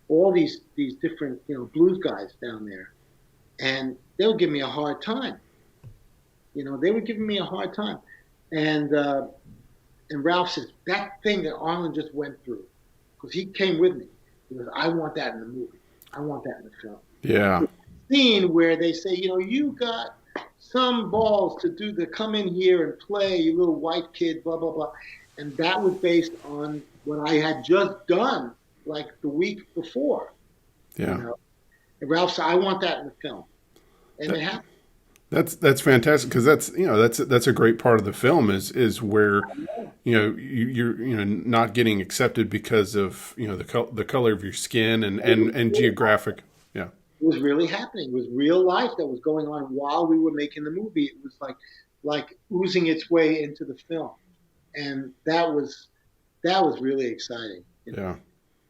all these different blues guys down there, and they would give me a hard time. You know, they were giving me a hard time, and Ralph says that thing that Arlen just went through, because he came with me. He goes, I want that in the movie. I want that in the film. Yeah. The scene where they say, you got some balls to come in here and play, you little white kid, blah, blah, blah. And that was based on what I had just done like the week before. Yeah. And Ralph said, I want that in the film. And it happened. That's fantastic, because that's a great part of the film is where you're not getting accepted because of the color of your skin and geographic. Yeah. It was really happening. It was real life that was going on while we were making the movie. It was like oozing its way into the film, and that was really exciting. Yeah.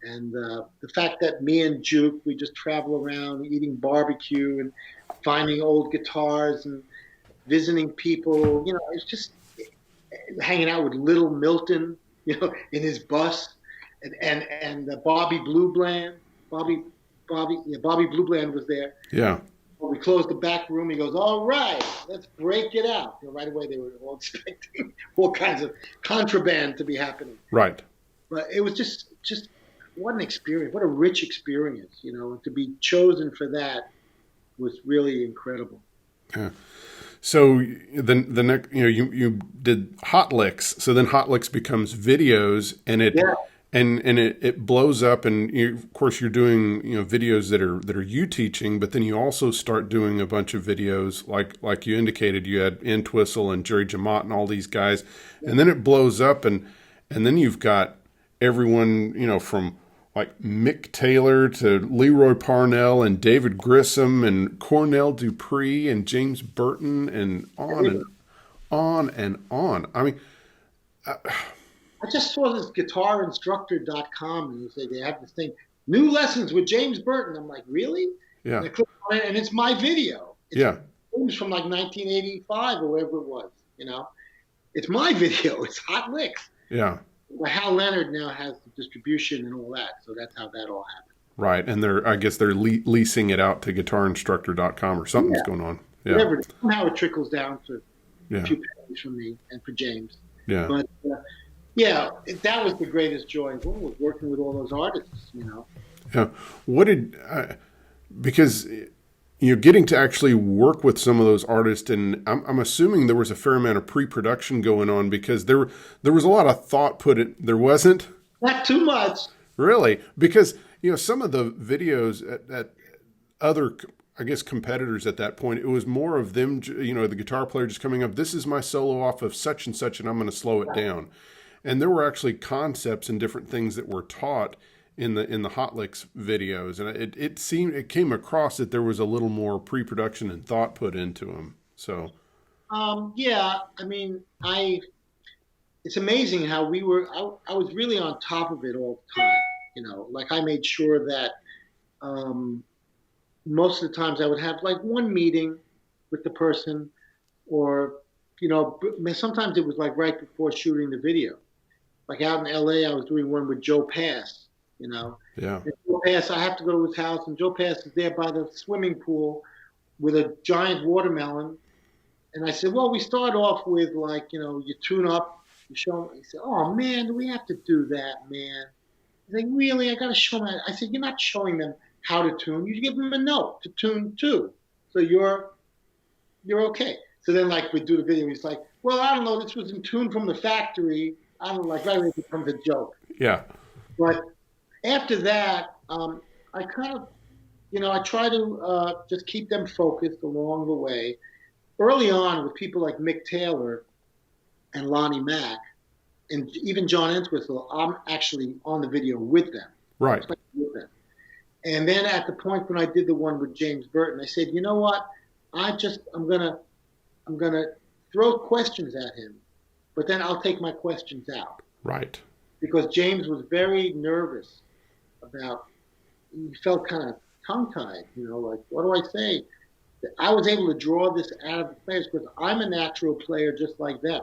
And the fact that me and Juke, we just travel around eating barbecue and finding old guitars and visiting people. It's just hanging out with Little Milton, in his bus, and Bobby Bluebland. Bobby Bluebland was there. Yeah. When we closed the back room, he goes, all right, let's break it out. Right away, they were all expecting all kinds of contraband to be happening. Right. But it was just what an experience, what a rich experience, to be chosen for that was really incredible. Yeah. So the next, you did Hot Licks. So then Hot Licks becomes videos, and it blows up. And of course, you're doing videos that are you teaching, but then you also start doing a bunch of videos like you indicated. You had Entwistle and Jerry Jamot and all these guys, and then it blows up, and then you've got everyone from like Mick Taylor to Leroy Parnell and David Grissom and Cornell Dupree and James Burton and on and on and on. I mean, I just saw this guitarinstructor.com, and they have this thing, new lessons with James Burton. I'm like, really? Yeah. And I click on it, and it's my video. It's from like 1985 or whatever it was. It's my video. It's Hot Licks. Yeah. Well, Hal Leonard now has the distribution and all that, so that's how that all happened. Right, and I guess they're leasing it out to guitarinstructor.com or something's going on. Yeah. Whatever. Somehow it trickles down to a few pennies from me and for James. Yeah. But that was the greatest joy of all, was working with all those artists. Yeah. Because you're getting to actually work with some of those artists, and I'm assuming there was a fair amount of pre-production going on, because there was a lot of thought put in. There wasn't? Not too much. Really? Because, some of the videos at other, I guess, competitors at that point, it was more of them, the guitar player just coming up, this is my solo off of such and such, and I'm going to slow it down. And there were actually concepts and different things that were taught in the Hot Licks videos, and it came across that there was a little more pre-production and thought put into them. So, I mean, it's amazing how I was really on top of it all the time. Like I made sure that most of the times I would have like one meeting with the person, or sometimes it was like right before shooting the video. Like out in LA, I was doing one with Joe Pass. Yeah. And Joe Pass, I have to go to his house, and Joe Pass is there by the swimming pool with a giant watermelon. And I said, well, we start off with like, you tune up, you show him. He said, oh man, do we have to do that, man? He's like, really? I got to show them. I said, you're not showing them how to tune. You give them a note to tune to. So you're okay. So then, like, we do the video. He's like, well, I don't know. This was in tune from the factory. I don't know, like, right away it becomes a joke. Yeah. But after that, I kind of, I try to just keep them focused along the way. Early on, with people like Mick Taylor and Lonnie Mack, and even John Entwistle, I'm actually on the video with them. Right. With them. And then at the point when I did the one with James Burton, I said, you know what? I'm gonna throw questions at him, but then I'll take my questions out. Right. Because James was very nervous about. He felt kind of tongue-tied. Like, what do I say? I was able to draw this out of the players because I'm a natural player just like them.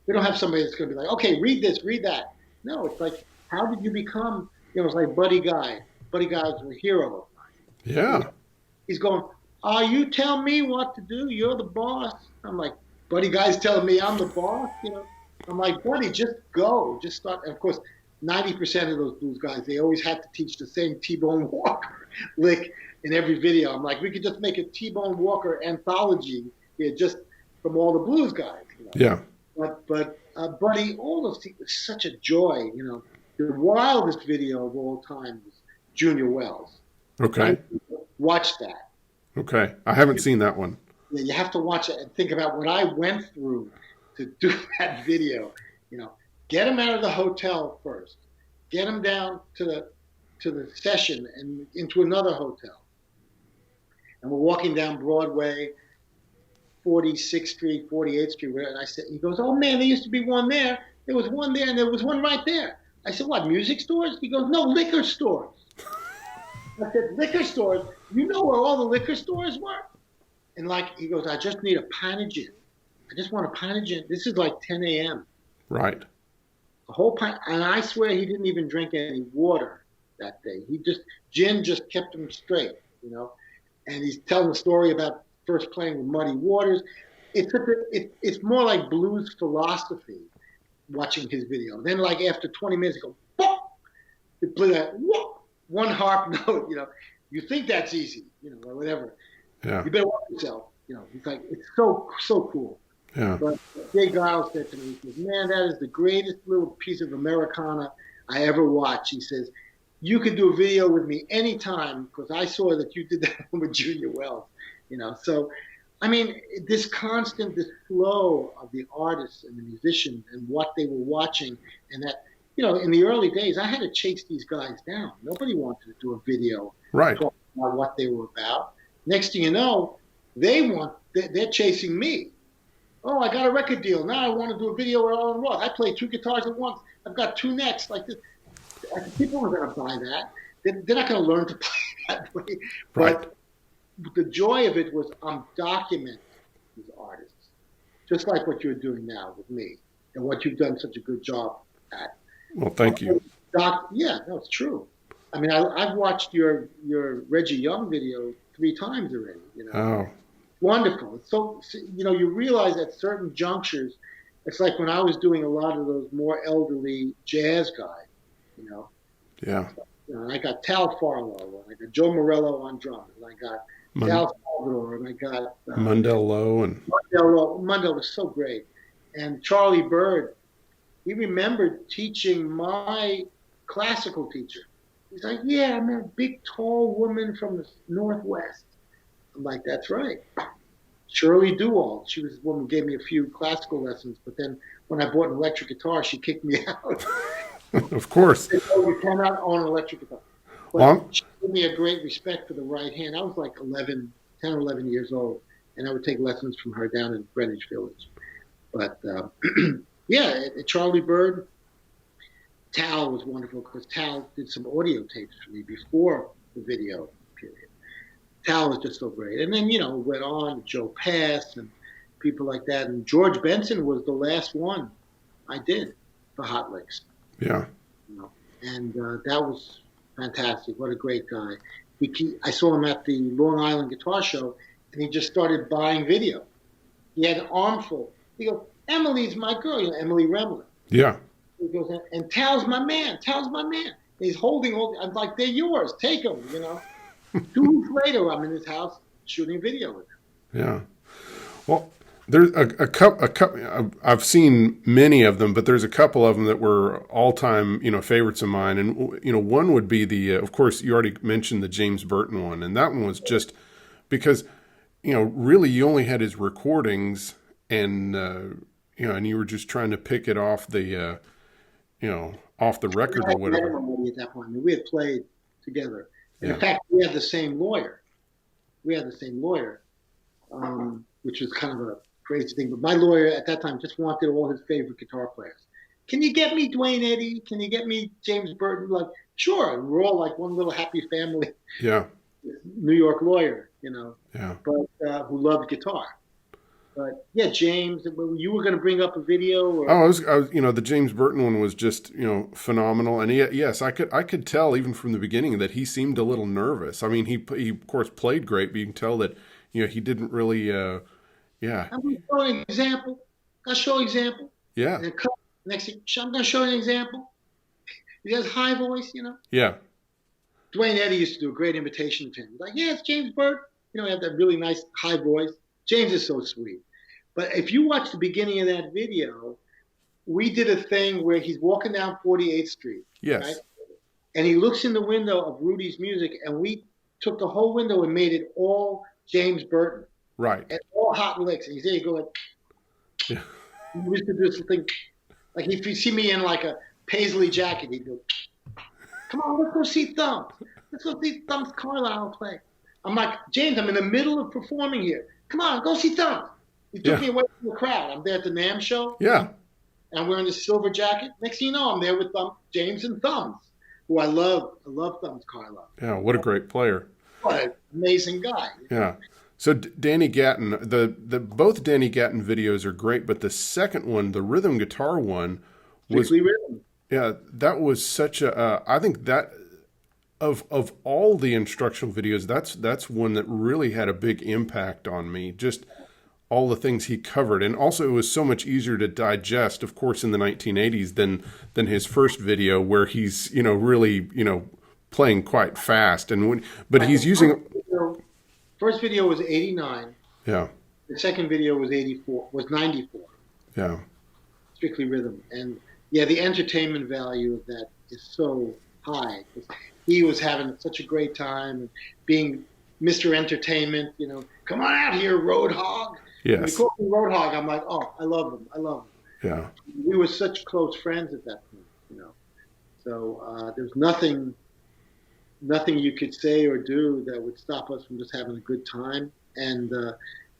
We don't have somebody that's going to be like, okay, read this, read that. No, it's like, how did you become? It's like Buddy Guy. Buddy Guy was a hero of mine. Yeah. He's going, you tell me what to do. You're the boss. I'm like, Buddy Guy's telling me I'm the boss. I'm like, Buddy, just go, just start. And of course, 90% of those blues guys, they always have to teach the same T-Bone Walker lick in every video. I'm like, we could just make a T-Bone Walker anthology just from all the blues guys. Yeah. But Buddy, all those things was such a joy. The wildest video of all time was Junior Wells. Okay. Watch that. Okay. I haven't seen that one. Yeah, you have to watch it and think about what I went through to do that video. Get him out of the hotel first. Get him down to the session and into another hotel. And we're walking down Broadway, 46th Street, 48th Street, and I said, he goes, oh man, there used to be one there. There was one there, and there was one right there. I said, what, music stores? He goes, no, liquor stores. I said, liquor stores? You know where all the liquor stores were? And like, he goes, I just need a Panagen. I just want a Panagen. This is like 10 a.m. Right. The whole pint, and I swear he didn't even drink any water that day. Gin just kept him straight, And he's telling the story about first playing with Muddy Waters. It's more like blues philosophy watching his video. Then like after 20 minutes, he goes, whoop! He play that whoop! One harp note, You think that's easy, or whatever. Yeah. You better watch yourself. He's like, it's so cool. Yeah. But Jay Giles said to me, he says, man, that is the greatest little piece of Americana I ever watched. He says, you could do a video with me anytime because I saw that you did that with Junior Wells. So, I mean, this flow of the artists and the musicians and what they were watching, and that, in the early days, I had to chase these guys down. Nobody wanted to do a video right. talking about what they were about. Next thing you know, they're chasing me. Oh, I got a record deal. Now I want to do a video with Arlen Roth. I play two guitars at once. I've got two necks like this. People aren't going to buy that. They're not going to learn to play that way. Right. But the joy of it was I'm documenting these artists, just like what you're doing now with me and what you've done such a good job at. Well, thank you. Yeah, no, it's true. I mean, I've watched your Reggie Young video 3 times already. Oh. Wonderful. So, you realize at certain junctures, it's like when I was doing a lot of those more elderly jazz guys, Yeah. I got Tal Farlow, and I got Joe Morello on drums, and I got Sal Salvador, and I got Mundell Lowe. And Mundell was so great. And Charlie Bird, he remembered teaching my classical teacher. He's like, yeah, I'm a big, tall woman from the Northwest. I'm like, that's right. Shirley Dewald. She was the woman who gave me a few classical lessons, but then when I bought an electric guitar, she kicked me out. Of course. She said, oh, you cannot own an electric guitar. But she gave me a great respect for the right hand. I was like 10 or 11 years old, and I would take lessons from her down in Greenwich Village. But, yeah, Charlie Bird, Tal was wonderful because Tal did some audio tapes for me before the video period. Tal was just so great. And then, went on Joe Pass and people like that. And George Benson was the last one I did for Hot Licks. Yeah. And that was fantastic. What a great guy. I saw him at the Long Island Guitar Show, and he just started buying video. He had an armful. He goes, Emily's my girl, Emily Remlin. Yeah. He goes, and Tal's my man. Tal's my man. And he's holding all. I'm like, they're yours. Take them. 2 weeks later, I'm in his house shooting video with him. Yeah. Well, there's a couple. I've seen many of them, but there's a couple of them that were all-time, favorites of mine. And one would be of course, you already mentioned the James Burton one, and that one was just because, really you only had his recordings, and and you were just trying to pick it off the, off the record or whatever. At that point, we had played together. And Yeah. In fact, we had the same lawyer. Which was kind of a crazy thing. But my lawyer at that time just wanted all his favorite guitar players. Can you get me Dwayne Eddy? Can you get me James Burton? Like, sure. And we're all like one little happy family. Yeah. New York lawyer, Yeah. but who loved guitar. But yeah, James, you were going to bring up a video. Or... Oh, I was, the James Burton one was just, phenomenal. And yes, I could tell even from the beginning that he seemed a little nervous. I mean, he of course played great, but you can tell that, he didn't really, yeah. I'm going to show an example. I'll show an example. Yeah. And next thing, I'm going to show you an example. He has high voice, Yeah. Dwayne Eddy used to do a great imitation of him. Like, yeah, it's James Burton. He had that really nice high voice. James is so sweet. But if you watch the beginning of that video, we did a thing where he's walking down 48th Street. Yes. Right? And he looks in the window of Rudy's Music, and we took the whole window and made it all James Burton. Right. And all Hot Licks. And he's there, you go like, yeah. We used to do this thing. Like if you see me in like a paisley jacket, he'd go, come on, let's go see Thumbs. Let's go see Thumbs Carlisle play. I'm like, James, I'm in the middle of performing here. Come on, go see Thumbs. He took me away from the crowd. I'm there at the NAMM show. Yeah. And I'm wearing this silver jacket. Next thing you know, I'm there with James and Thumbs, who I love. I love Thumbs Carlisle. Yeah, what a great player. What an amazing guy. Yeah. So Danny Gatton, the both Danny Gatton videos are great, but the second one, the rhythm guitar one, was rhythm. Yeah, that was such a. I think that of all the instructional videos, that's one that really had a big impact on me. Just all the things he covered, and also it was so much easier to digest, of course, in the 1980s than his first video where he's really playing quite fast, but he's using. First video was 89. Yeah. The second video was 94. Yeah. Strictly rhythm. And yeah, the entertainment value of that is so high. He was having such a great time and being Mr. Entertainment, come on out here, Road Hog. Yes. When he called me Road Hog, I'm like, oh, I love him. Yeah. We were such close friends at that point, So there's nothing you could say or do that would stop us from just having a good time. And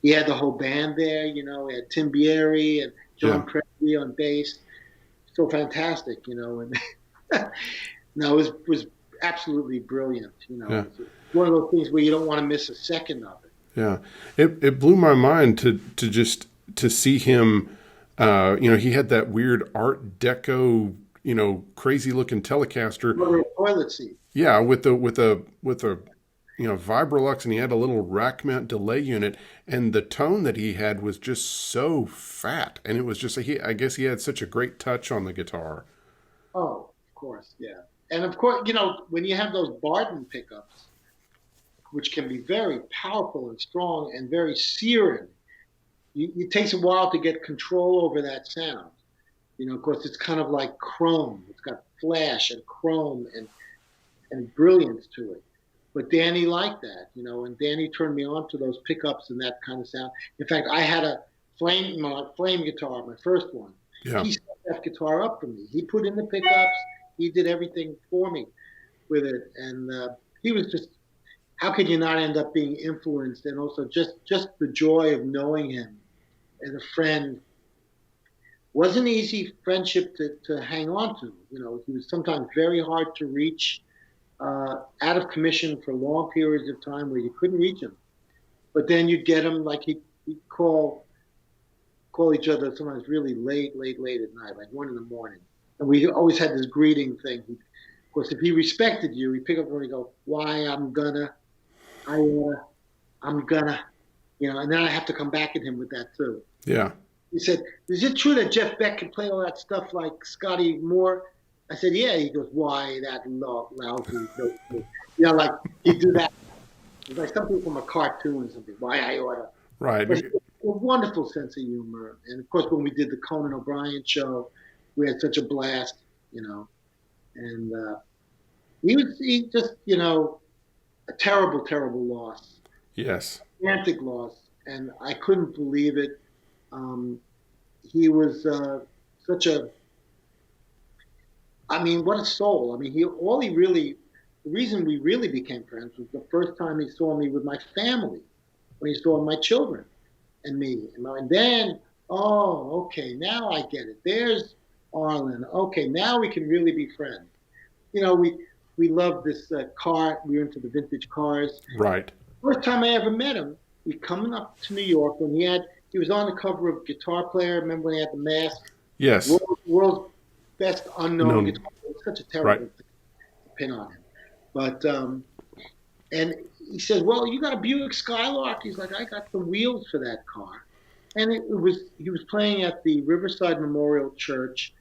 he had the whole band there, he had Tim Bieri and John Prine on bass. So fantastic, and no, it was absolutely brilliant. Yeah. It's one of those things where you don't want to miss a second of it. Yeah, it blew my mind to see him. He had that weird Art Deco, crazy looking Telecaster. Toilet seat. Yeah, with a Vibrolux, and he had a little rack mount delay unit, and the tone that he had was just so fat, and it was just I guess he had such a great touch on the guitar. Oh, of course, yeah, and of course, when you have those Barton pickups, which can be very powerful and strong and very searing, it takes a while to get control over that sound. Of course, it's kind of like chrome. It's got flash and chrome and brilliance to it. But Danny liked that, and Danny turned me on to those pickups and that kind of sound. In fact, I had a flame guitar, my first one. Yeah. He set that guitar up for me. He put in the pickups. He did everything for me with it. And he was just, how could you not end up being influenced? And also just the joy of knowing him as a friend Wasn't easy friendship to hang on to. He was sometimes very hard to reach, out of commission for long periods of time where you couldn't reach him. But then you'd get him, like he'd call each other sometimes really late at night, like 1 a.m. And we always had this greeting thing. Of course, if he respected you, he'd pick up the phone and go, "Why, I'm gonna, I'm gonna," and then I have to come back at him with that too. Yeah. He said, "Is it true that Jeff Beck can play all that stuff like Scotty Moore?" I said, "Yeah." He goes, "Why, that lousy." Like he'd do that. It's like something from a cartoon or something. Why I oughta. Right. But he had a wonderful sense of humor. And of course, when we did the Conan O'Brien show, we had such a blast, And he just, a terrible, terrible loss. Yes. Gigantic loss. And I couldn't believe it. He was the soul. The reason we really became friends was the first time he saw me with my family, when he saw my children and me. And then, okay, now I get it. There's Arlen. Okay, now we can really be friends. We loved this car. We were into the vintage cars. Right. First time I ever met him, we coming up to New York when he was on the cover of Guitar Player. Remember when he had the mask? Yes. World's best unknown guitar player. Such a terrible thing to pin on him. But and he said, "Well, you got a Buick Skylark?" He's like, "I got the wheels for that car." And he was playing at the Riverside Memorial Church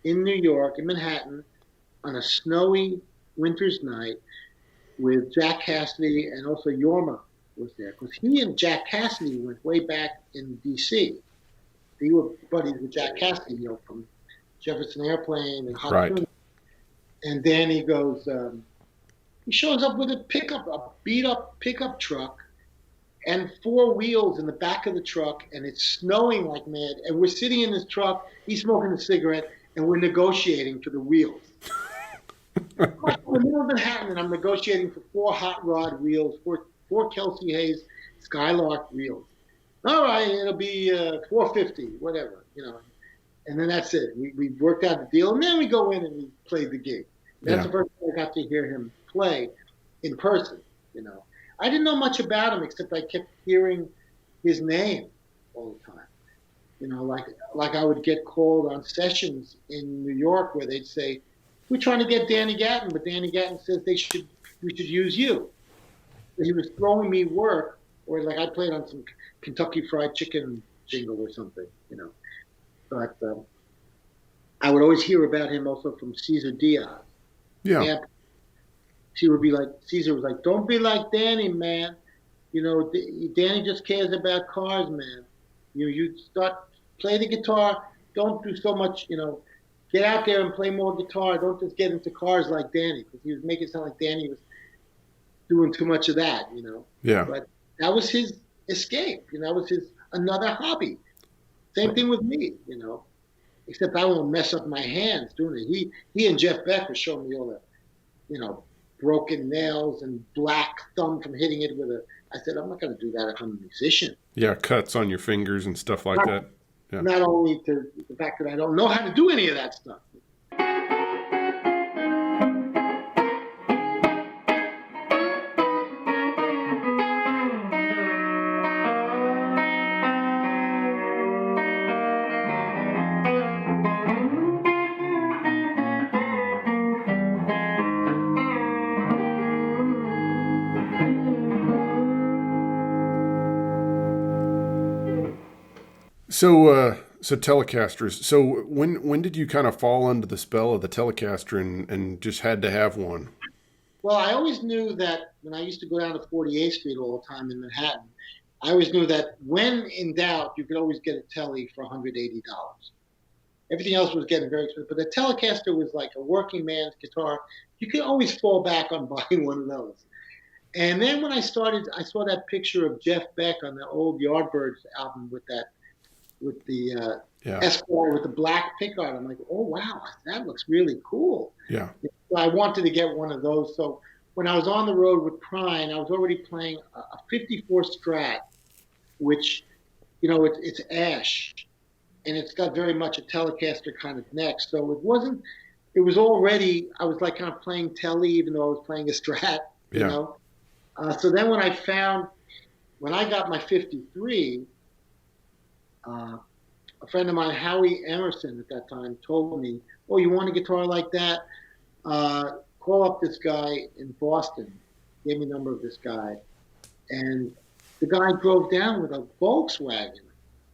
in New York, in Manhattan, on a snowy winter's night with Jack Cassidy, and also Yorma was there. Because he and Jack Cassidy went way back in D.C. They were buddies with Jack Cassidy, from Jefferson Airplane and Hot Tuna. And then he goes, he shows up with a beat-up pickup truck, and 4 wheels in the back of the truck, and it's snowing like mad. And we're sitting in this truck, he's smoking a cigarette, and we're negotiating for the wheels. I'm in the middle of Manhattan, and I'm negotiating for 4 hot rod wheels, 4 Kelsey Hayes Skylark wheels. All right, it'll be $450, whatever, And then that's it. We worked out the deal, and then we go in and we play the gig. That's the first time I got to hear him play in person. I didn't know much about him except I kept hearing his name all the time. Like I would get called on sessions in New York where they'd say, "We're trying to get Danny Gatton, but Danny Gatton says we should use you." So he was throwing me work, or like I played on some Kentucky Fried Chicken jingle or something, But I would always hear about him also from Cesar Diaz. Yeah. Caesar was like, "Don't be like Danny, man. Danny just cares about cars, man. You play the guitar. Don't do so much, get out there and play more guitar. Don't just get into cars like Danny," because he was making it sound like Danny was doing too much of that, Yeah. But that was his escape. That was his another hobby. Same thing with me, Except I won't mess up my hands doing it. He and Jeff Beck were showing me all the, broken nails and black thumb from hitting it with I said, "I'm not going to do that if I'm a musician." Yeah, cuts on your fingers and stuff like that. Yeah. Not only to the fact that I don't know how to do any of that stuff. So Telecasters. So when did you kind of fall under the spell of the Telecaster and just had to have one? Well, I always knew that when I used to go down to 48th Street all the time in Manhattan, I always knew that when in doubt, you could always get a Tele for $180. Everything else was getting very expensive. But the Telecaster was like a working man's guitar. You could always fall back on buying one of those. And then when I saw that picture of Jeff Beck on the old Yardbirds album with the Esquire with the black pick on it. I'm like, "Oh, wow, that looks really cool." Yeah. So I wanted to get one of those. So when I was on the road with Prine, I was already playing a 54 Strat, which, it's ash. and it's got very much a Telecaster kind of neck. So it wasn't. It was already. I was like kind of playing Tele, even though I was playing a Strat. You Yeah. know. So then when I got my 53, a friend of mine, Howie Emerson, at that time, told me, "Oh, you want a guitar like that? Call up this guy in Boston." Gave me the number of this guy, and the guy drove down with a Volkswagen.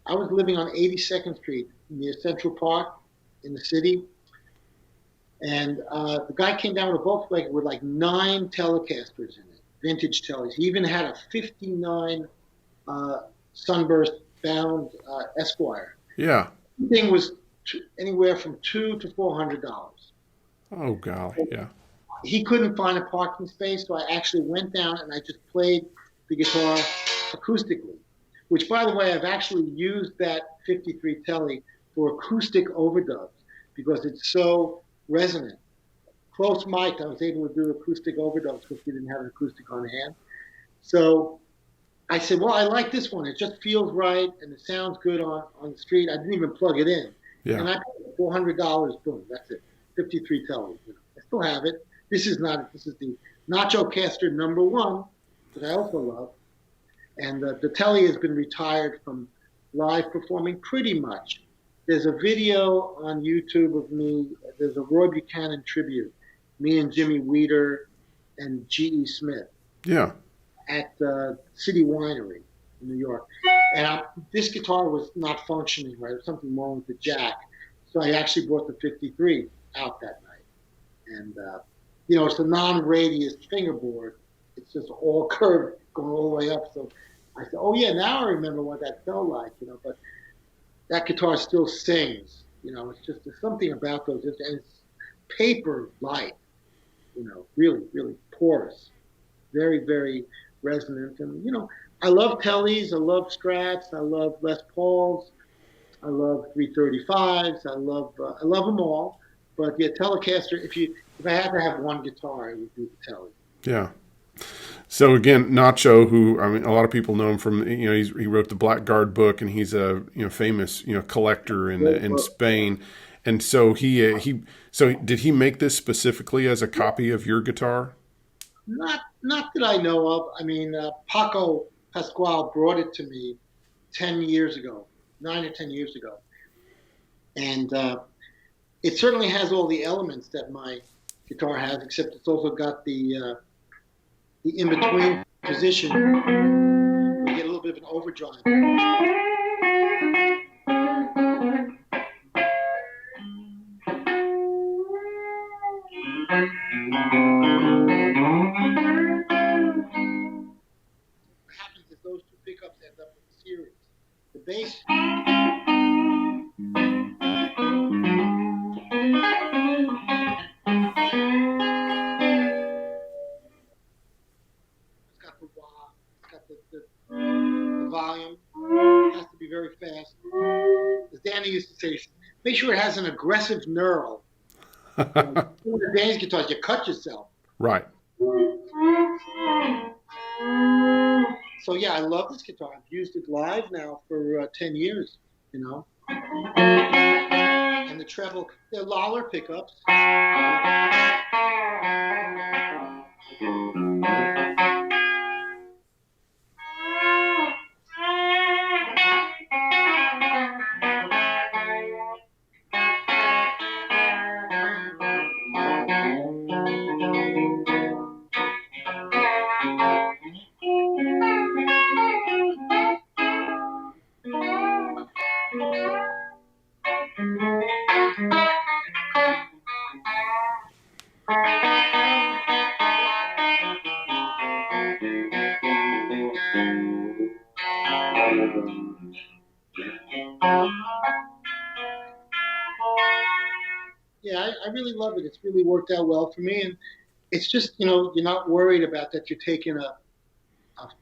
I was living on 82nd Street near Central Park in the city, and the guy came down with a Volkswagen with like 9 Telecasters in it, vintage Teles. He even had a '59 Sunburst bound Esquire. Yeah. The thing was anywhere from $200 to $400. Oh, golly. Yeah. He couldn't find a parking space, so I actually went down and I just played the guitar acoustically, which, by the way, I've actually used that 53 Tele for acoustic overdubs because it's so resonant. Close mic, I was able to do acoustic overdubs because we didn't have an acoustic on hand. So I said, well, I like this one. It just feels right and it sounds good on the street. I didn't even plug it in. Yeah. And I paid $400, boom, that's it. 53 Tele. I still have it. This is the Nacho Caster #1 that I also love. And the Tele has been retired from live performing pretty much. There's a video on YouTube of me. There's a Roy Buchanan tribute, me and Jimmy Weeder and G.E. Smith. Yeah. At City Winery in New York. And this guitar was not functioning right. There was something wrong with the jack. So I actually brought the 53 out that night. And, it's a non-radius fingerboard. It's just all curved going all the way up. So I said, oh, yeah, now I remember what that felt like, But that guitar still sings. It's just there's something about those. And it's paper light, really, really porous. Very, very resonant. And, I love Teles. I love Strats. I love Les Pauls. I love 335s. I love them all. But yeah, Telecaster. If I had to have one guitar, it would be the Tele. Yeah. So again, Nacho, who a lot of people know him from, he wrote the Blackguard book, and he's a famous collector in Spain, and so so did he make this specifically as a copy of your guitar? Not that I know of. Paco Pascual brought it to me 10 years ago, 9 or 10 years ago, and it certainly has all the elements that my guitar has, except it's also got the in-between position. You get a little bit of an overdrive. What happens is those two pickups end up in series. The bass. The volume has to be very fast. As Danny used to say, make sure it has an aggressive knurl. The Danny's guitars, you cut yourself. Right. So yeah, I love this guitar. I've used it live now for 10 years, And the treble, they're Lawler pickups. Yeah, I really love it. It's really worked out well for me. And it's just, you're not worried about that you're taking a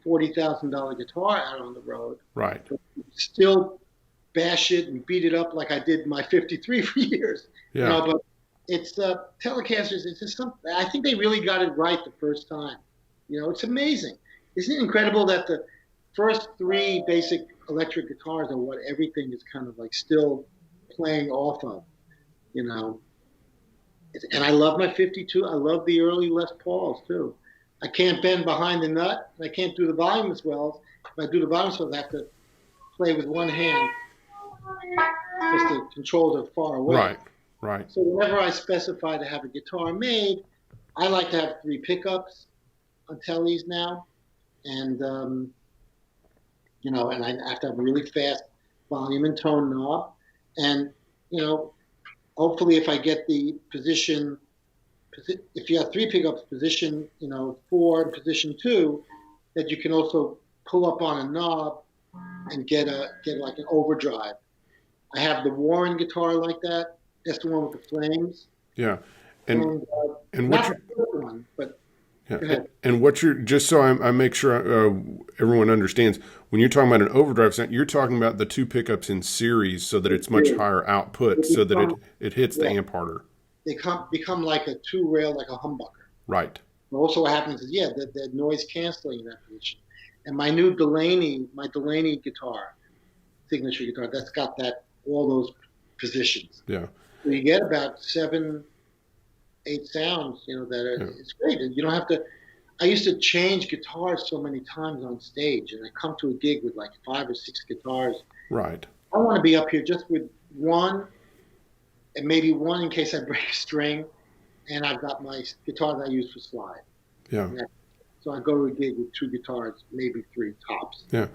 $40,000 guitar out on the road. Right. But still bash it and beat it up like I did my 53 for years. Yeah. But it's Telecasters. It's just something. I think they really got it right the first time. It's amazing. Isn't it incredible that first three basic electric guitars are what everything is kind of like still playing off of, you know. And I love my 52. I love the early Les Pauls too. I can't bend behind the nut. I can't do the volume as well. If I do the volume as well, I have to play with one hand because the controls are far away. Right, right. So whenever I specify to have a guitar made, I like to have 3 pickups on Teles now, and you know, and I have to have a really fast volume and tone knob, and you know, hopefully if I get the position, if you have 3 pickups, position, you know, 4 and position 2, that you can also pull up on a knob and get like an overdrive. I have the Warren guitar like that. That's the one with the flames. Yeah, And what not you, the first one, but yeah, go ahead. and what you're, just so I make sure everyone understands, when you're talking about an overdrive sound, you're talking about the 2 pickups in series so that it's much higher output, so that it hits the amp harder. They become like a 2-rail, like a humbucker. Right. And also what happens is, yeah, the noise canceling in that position. And my new Delaney guitar, signature guitar, that's got all those positions. Yeah. So you get about 7, 8 sounds, you know, that are, it's great. And you don't have to, I used to change guitars so many times on stage, and I come to a gig with like 5 or 6 guitars. Right. I want to be up here just with one, and maybe one in case I break a string, and I've got my guitar that I use for slide. Yeah. So I go to a gig with 2 guitars, maybe 3 tops. Yeah.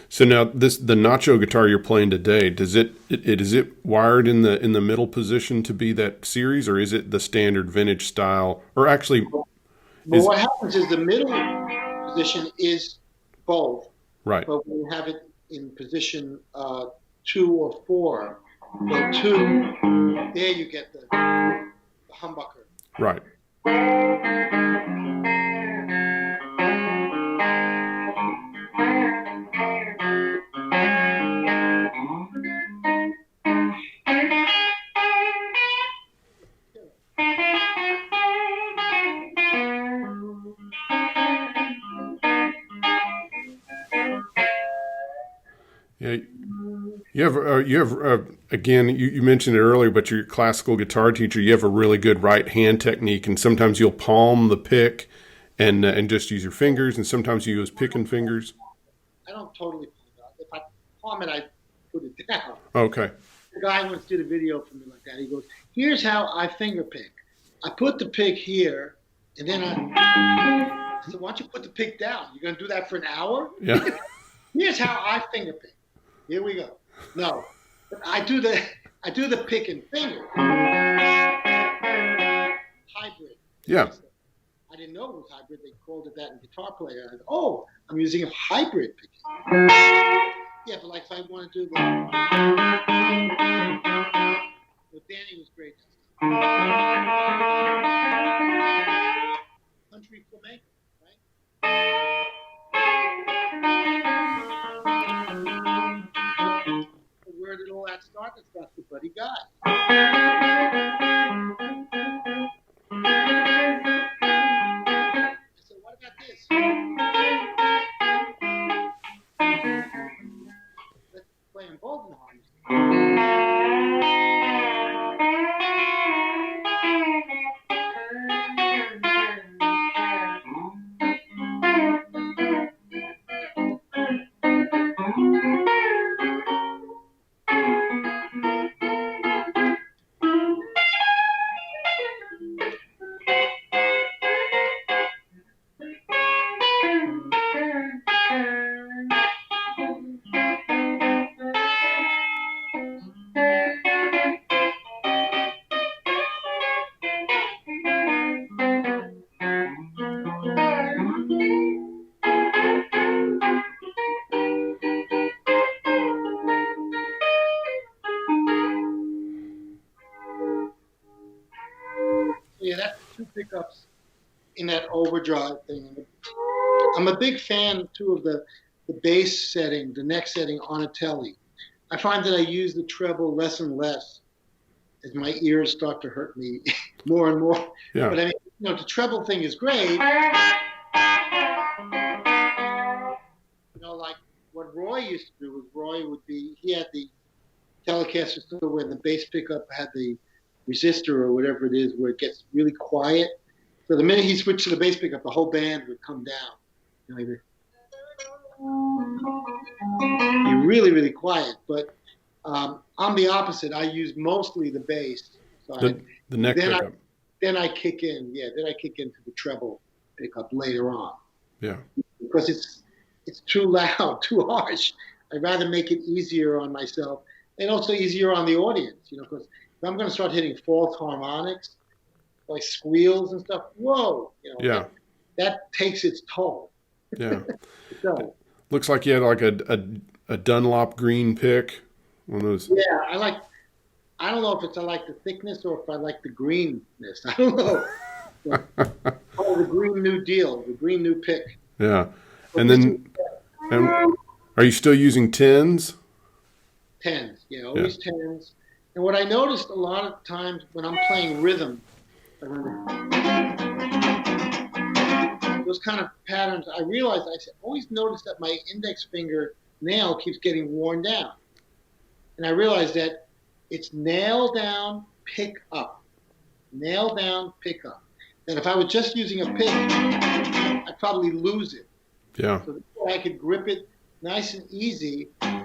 So now the Nacho guitar you're playing today, is it wired in the middle position to be that series, or is it the standard vintage style? Or actually, well, what happens is the middle position is both. Right. But when you have it in position 2 or 4, well, 2, there you get the humbucker. Right. Yeah, you have again. You mentioned it earlier, but your classical guitar teacher. You have a really good right hand technique, and sometimes you'll palm the pick, and just use your fingers, and sometimes you use pick and fingers. I don't totally palm it. If I palm it, I put it down. Okay. The guy once did a video for me like that. He goes, "Here's how I finger pick. I put the pick here, and then I said, why don't you put the pick down? You're gonna do that for an hour? Yeah. Here's how I finger pick. Here we go. No, but I do the pick and finger. Hybrid. Yeah. I didn't know it was hybrid. They called it that in Guitar Player. I said, oh, I'm using a hybrid picking. Yeah, but like if I want to do the, well, Danny was great. Country flamenco, right? Where did all that start? It starts with Buddy Guy. I said, what about this? Let's play in both horns. Yeah, that's 2 pickups in that overdrive thing. I'm a big fan too of the bass setting, the neck setting on a Tele. I find that I use the treble less and less as my ears start to hurt me more and more. Yeah. But I mean, you know, the treble thing is great. You know, like Roy used to do was he had the Telecaster, so when the bass pickup had the resistor or whatever it is, where it gets really quiet. So the minute he switched to the bass pickup, the whole band would come down. Be really, really quiet. But I'm the opposite. I use mostly the bass side. The neck pickup. Then I kick in. Yeah, then I kick into the treble pickup later on. Yeah. Because it's too loud, too harsh. I'd rather make it easier on myself and also easier on the audience, because if I'm going to start hitting false harmonics, like squeals and stuff, whoa, yeah, that takes its toll. Yeah. It does. Looks like you had like a Dunlop green pick. One of those. Yeah, I don't know if I like the thickness or if I like the greenness. I don't know. The Green New Deal, the Green New Pick. Yeah. And are you still using tens? Tens, always tens. And what I noticed a lot of times when I'm playing rhythm, those kind of patterns, I realized I always notice that my index finger nail keeps getting worn down. And I realized that it's nail down, pick up. Nail down, pick up. That if I was just using a pick, I'd probably lose it. Yeah. So I could grip it nice and easy and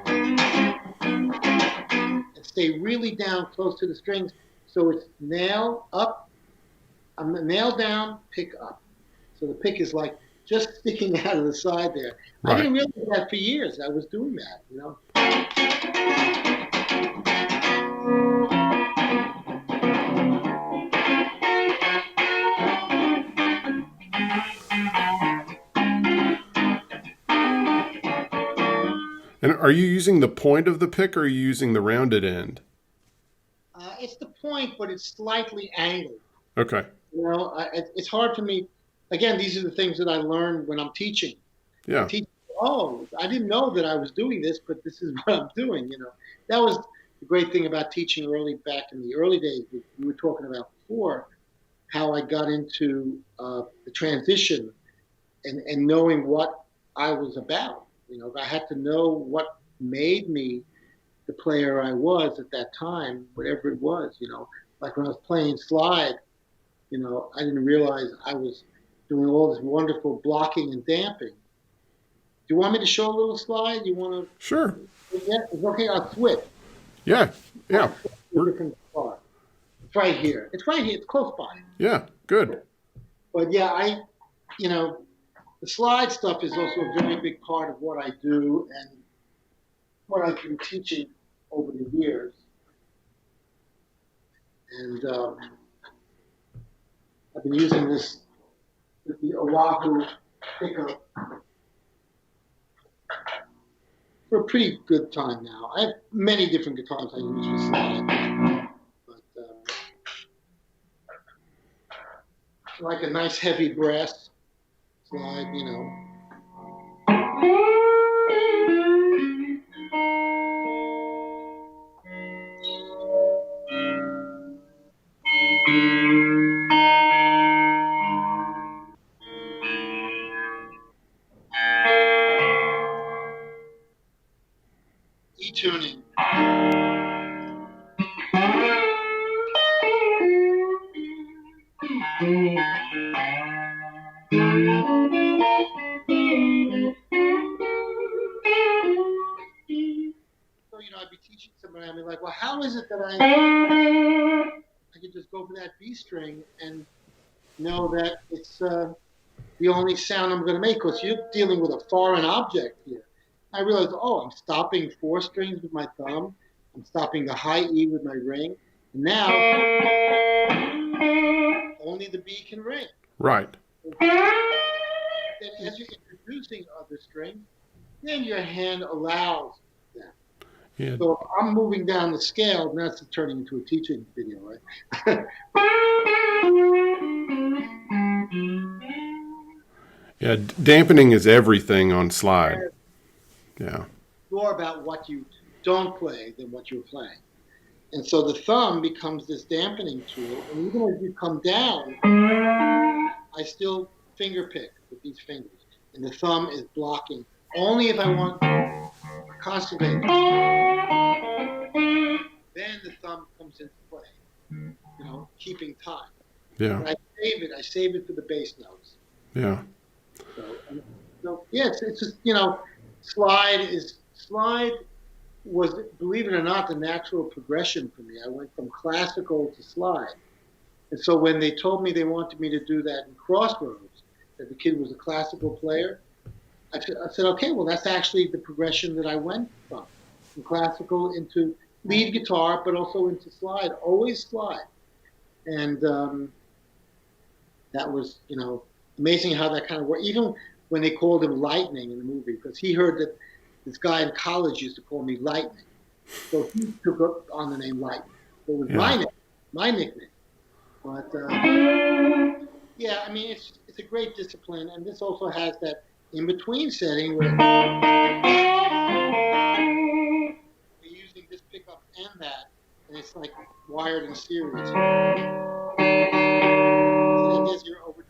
stay really down close to the strings. So it's nail up, nail down, pick up. So the pick is like just sticking out of the side there. Right. I didn't realize that for years. I was doing that, And are you using the point of the pick or are you using the rounded end? It's the point, but it's slightly angled. Okay. It's hard for me. Again, these are the things that I learned when I'm teaching. Yeah. I didn't know that I was doing this, but this is what I'm doing. That was the great thing about teaching back in the early days. We were talking about before how I got into the transition and knowing what I was about. I had to know what made me the player I was at that time, whatever it was. Like when I was playing slide, I didn't realize I was doing all this wonderful blocking and damping. Do you want me to show a little slide? You want to? Sure. Yeah, it's okay. I'll switch. Yeah. Different guitar. It's right here. It's close by. Yeah, good. But yeah, the slide stuff is also a very big part of what I do and what I've been teaching over the years. And I've been using this with the Oahu pickup for a pretty good time now. I have many different guitars I use for slide, but like a nice heavy brass slide, E-tuning. So, I'd be teaching somebody, I'd be like, well, how is it that I could just go for that B string and know that it's the only sound I'm going to make, because you're dealing with a foreign object here. I realized, I'm stopping 4 strings with my thumb. I'm stopping the high E with my ring. And now, only the B can ring. Right. Then as you're introducing other strings, then your hand allows that. Yeah. So I'm moving down the scale, and that's turning into a teaching video, right? Yeah, dampening is everything on slide. Yeah. More about what you don't play than what you're playing. And so the thumb becomes this dampening tool, and even as you come down, I still finger pick with these fingers. And the thumb is blocking only if I want constantly. Then the thumb comes into play, keeping time. Yeah. And I save it for the bass notes. Yeah. So yeah, it's just, slide was, believe it or not, the natural progression for me. I went from classical to slide. And so when they told me they wanted me to do that in Crossroads, that the kid was a classical player, I said, okay, well, that's actually the progression that I went from classical into lead guitar, but also into slide, always slide. And that was, amazing how that kind of worked. Even when they called him Lightning in the movie, because he heard that this guy in college used to call me Lightning. So he took up on the name Lightning. So it was my nickname. But yeah, I mean, it's a great discipline, and this also has that in between setting where we're using this pickup and that, and it's like wired in series. So then there's your overdub.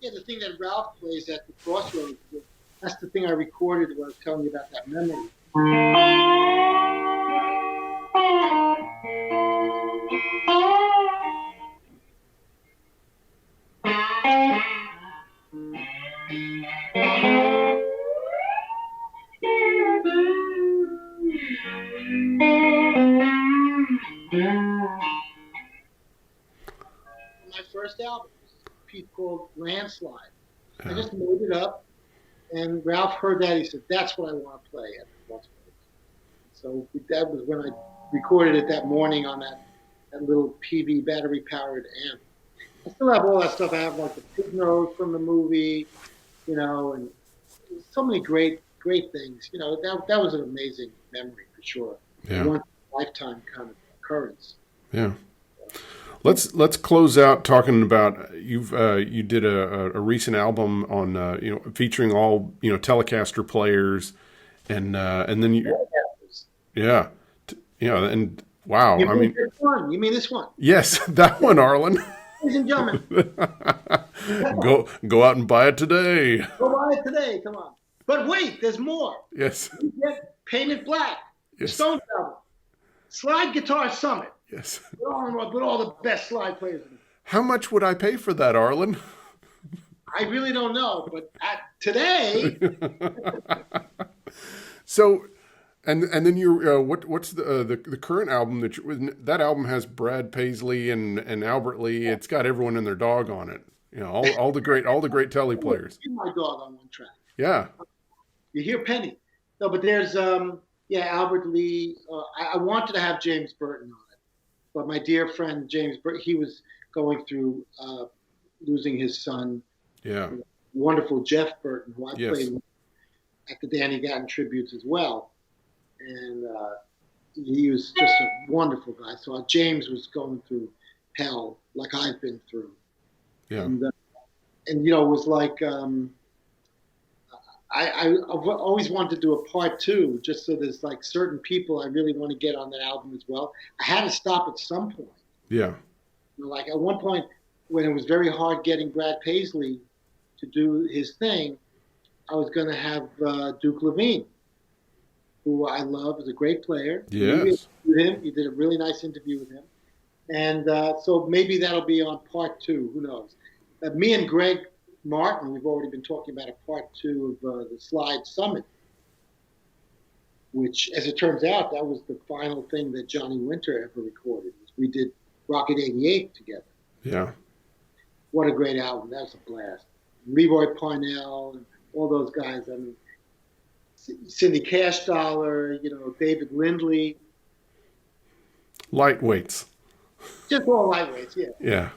Yeah, the thing that Ralph plays at the Crossroads, that's the thing I recorded when I was telling you about that memory. My first album, a piece called Landslide. I just made it up, and Ralph heard that. He said, "That's what I want to play at the Crossroads." So that was when I recorded it that morning on that little PV battery-powered amp. I still have all that stuff. I have like the pig nose from the movie, and so many great things. That was an amazing memory for sure. Yeah. One lifetime kind of occurrence. Yeah. Let's close out talking about you did a recent album on featuring all Telecaster players and then and wow, You mean this one? You mean this one? Yes, that one, Arlen. Ladies and gentlemen, go out and buy it today. Go buy it today. Come on. But wait, there's more. Yes. You get Painted Black, Yes. Stones album, Slide Guitar Summit. Yes. With all the best slide players. How much would I pay for that, Arlen? I really don't know, but today. So, and then you what's the current album that album has Brad Paisley and Albert Lee. It's got everyone and their dog on it. All the great Tele players. My dog on one track. Yeah. You hear Penny. No, but there's Albert Lee. I wanted to have James Burton on it, but my dear friend James Burton, he was going through losing his son. Yeah. Wonderful Jeff Burton, who I Yes. played with at the Danny Gatton tributes as well. And he was just a wonderful guy. So James was going through hell like I've been through. Yeah. And it was like I've always wanted to do a part 2, just so there's like certain people I really want to get on that album as well. I had to stop at some point. Yeah. Like at one point when it was very hard getting Brad Paisley to do his thing, I was going to have Duke Levine, who I love, is a great player. Yes. You did a really nice interview with him. And so maybe that'll be on part 2. Who knows? Me and Greg Martin, we've already been talking about a part 2 of the Slide Summit, which, as it turns out, that was the final thing that Johnny Winter ever recorded. We did Rocket 88 together. Yeah. What a great album. That was a blast. Leroy Parnell and all those guys. I mean, Cindy Cash Dollar, David Lindley. Lightweights. Just all lightweights, yeah. Yeah.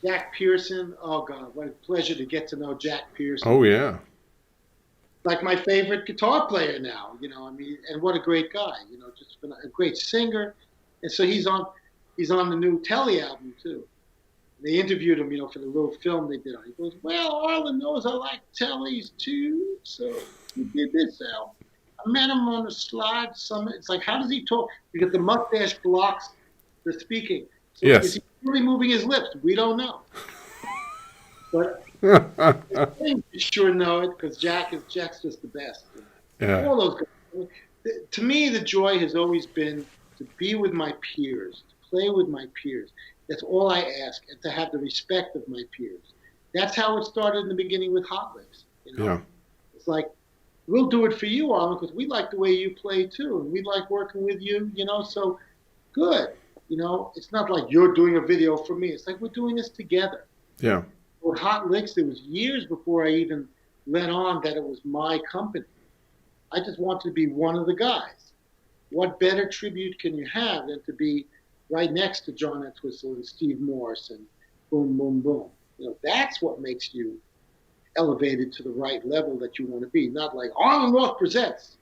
Jack Pearson. Oh, God, what a pleasure to get to know Jack Pearson. Oh, yeah. Like my favorite guitar player now, and what a great guy, just been a great singer. And so he's on the new Tele album, too. They interviewed him, for the little film they did on it. He goes, well, Arlen knows I like Teles, too, so he did this album. I met him on the Slide Summit. It's like, how does he talk? Because the mustache blocks the speaking. So Yes. is he really moving his lips? We don't know. But I think you sure know it because Jack's just the best. Yeah. All those guys. To me, the joy has always been to be with my peers, to play with my peers. That's all I ask, and to have the respect of my peers. That's how it started in the beginning with Hot Licks. Yeah. It's like, we'll do it for you, Arlen, because we like the way you play too, and we like working with you. So good. It's not like you're doing a video for me. It's like we're doing this together. Yeah. With Hot Licks, it was years before I even let on that it was my company. I just wanted to be one of the guys. What better tribute can you have than to be right next to John Entwistle and Steve Morse and boom, boom, boom. That's what makes you elevated to the right level that you want to be. Not like Arlen Roth presents.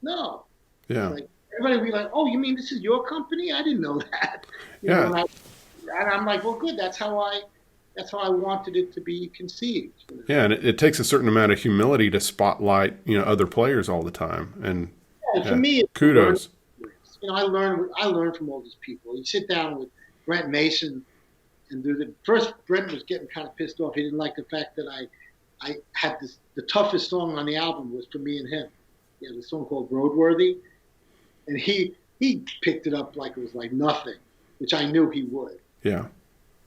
No. Yeah. Like everybody will be like, oh, you mean this is your company? I didn't know that. Yeah. And I'm like, well, good. That's how I wanted it to be conceived. Yeah, and it takes a certain amount of humility to spotlight, other players all the time. And for me, kudos. I learned from all these people. You sit down with Brent Mason and first Brent was getting kind of pissed off. He didn't like the fact that I had the toughest song on the album was for me and him. The song called Roadworthy. And he picked it up like it was like nothing, which I knew he would. Yeah.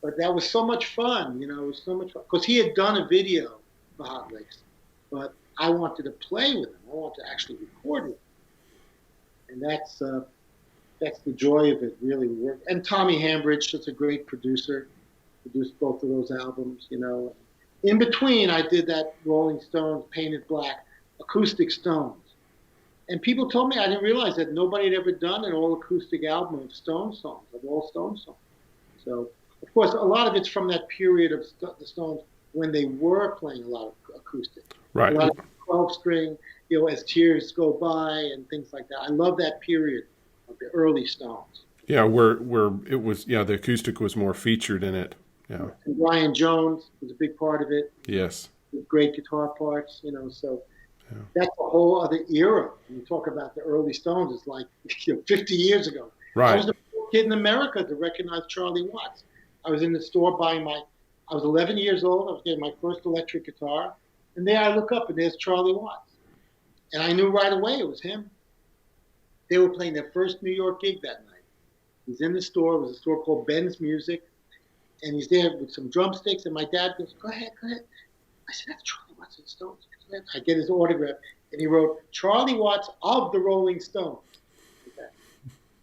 But that was so much fun, it was so much fun. Because he had done a video for Hot Licks, but I wanted to play with him. I wanted to actually record with him. And that's the joy of it, really. And Tommy Hambridge, such a great producer, produced both of those albums, In between, I did that Rolling Stones, Painted Black, Acoustic Stones. And people told me, I didn't realize that nobody had ever done an all-acoustic album of Stones songs, of all Stones songs. So, of course, a lot of it's from that period of the Stones when they were playing a lot of acoustic. Right. A lot of 12-string, As Tears Go By and things like that. I love that period of the early Stones. Yeah, where it was, the acoustic was more featured in it. Yeah. And Brian Jones was a big part of it. Yes. With great guitar parts, so that's a whole other era. When you talk about the early Stones, it's like 50 years ago. Right. I was the first kid in America to recognize Charlie Watts. I was in the store buying I was 11 years old. I was getting my first electric guitar. And there I look up and there's Charlie Watts. And I knew right away it was him. They were playing their first New York gig that night. He's in the store. It was a store called Ben's Music. And he's there with some drumsticks. And my dad goes, go ahead. I said, that's Charlie Watts of the Stones. I get his autograph. And he wrote, Charlie Watts of the Rolling Stones. Okay.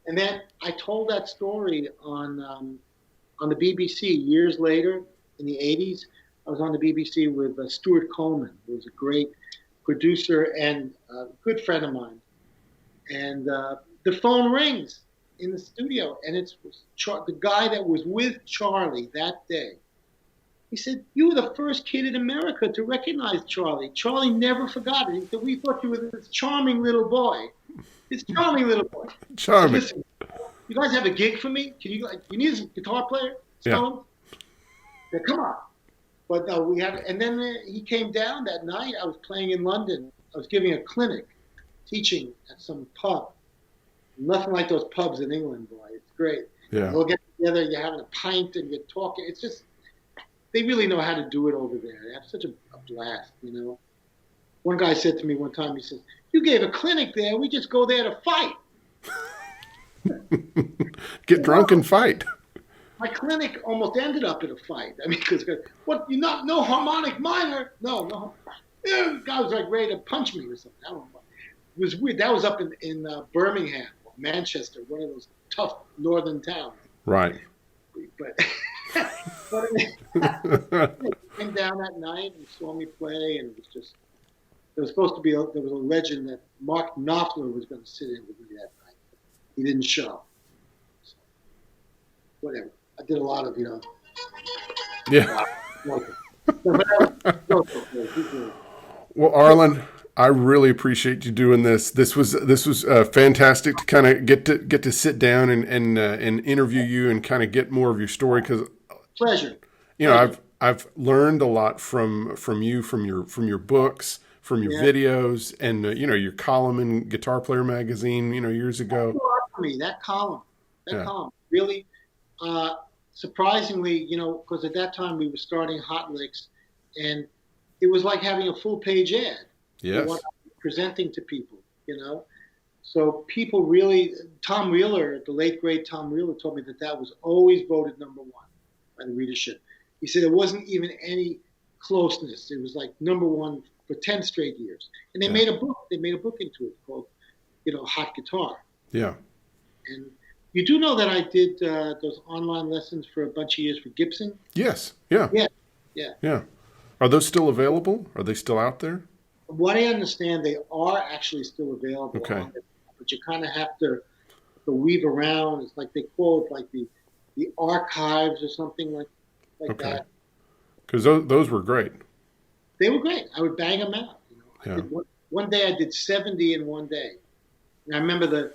And then I told that story on the BBC years later in the 80s. I was on the BBC with Stuart Coleman, who was a great producer and a good friend of mine. And the phone rings in the studio, and it's the guy that was with Charlie that day. He said, you were the first kid in America to recognize Charlie. Charlie never forgot it. He said, we thought you were this charming little boy. This charming little boy. Charming. Said, listen, you guys have a gig for me? You need a guitar player? Stone? Yeah. Said, come on. But no, and then he came down that night. I was playing in London. I was giving a clinic, teaching at some pub. Nothing like those pubs in England, boy. It's great. Yeah. We'll get together, you're having a pint and you're talking. It's just, they really know how to do it over there. They have such a blast, One guy said to me one time, he says, you gave a clinic there. We just go there to fight. Get drunk and fight. My clinic almost ended up in a fight. I mean, because what? No harmonic minor? No. The guy was like ready to punch me or something. I don't know. It was weird. That was up in Birmingham, or Manchester, one of those tough northern towns. Right. But he came down that night and saw me play, and it was just. There was supposed to be there was a legend that Mark Knopfler was going to sit in with me that night. He didn't show. So, whatever. I did a lot of, Yeah. Well, Arlen, I really appreciate you doing this. This was fantastic to kind of get to sit down and interview you and kind of get more of your story, because pleasure. I've learned a lot from you, from your books, from your videos, and your column in Guitar Player magazine, years ago. That column really. surprisingly, because at that time we were starting Hot Licks, and it was like having a full page ad for what Yes. I'm presenting to people. So people really, Tom Wheeler, the late great Tom Wheeler, told me that was always voted number one by the readership. He said there wasn't even any closeness. It was like number one for 10 straight years. And they Yeah. made a book. They made a book into it called, Hot Guitar. Yeah. And you do know that I did those online lessons for a bunch of years for Gibson? Yes. Yeah. Yeah, yeah. Yeah. Are those still available? Are they still out there? From what I understand, they are actually still available Okay. on it, but you kind of have to weave around. It's like they call it like the archives or something like Okay. that. Because those were great. They were great. I would bang them out. I Yeah. did one day I did 70 in one day. And I remember the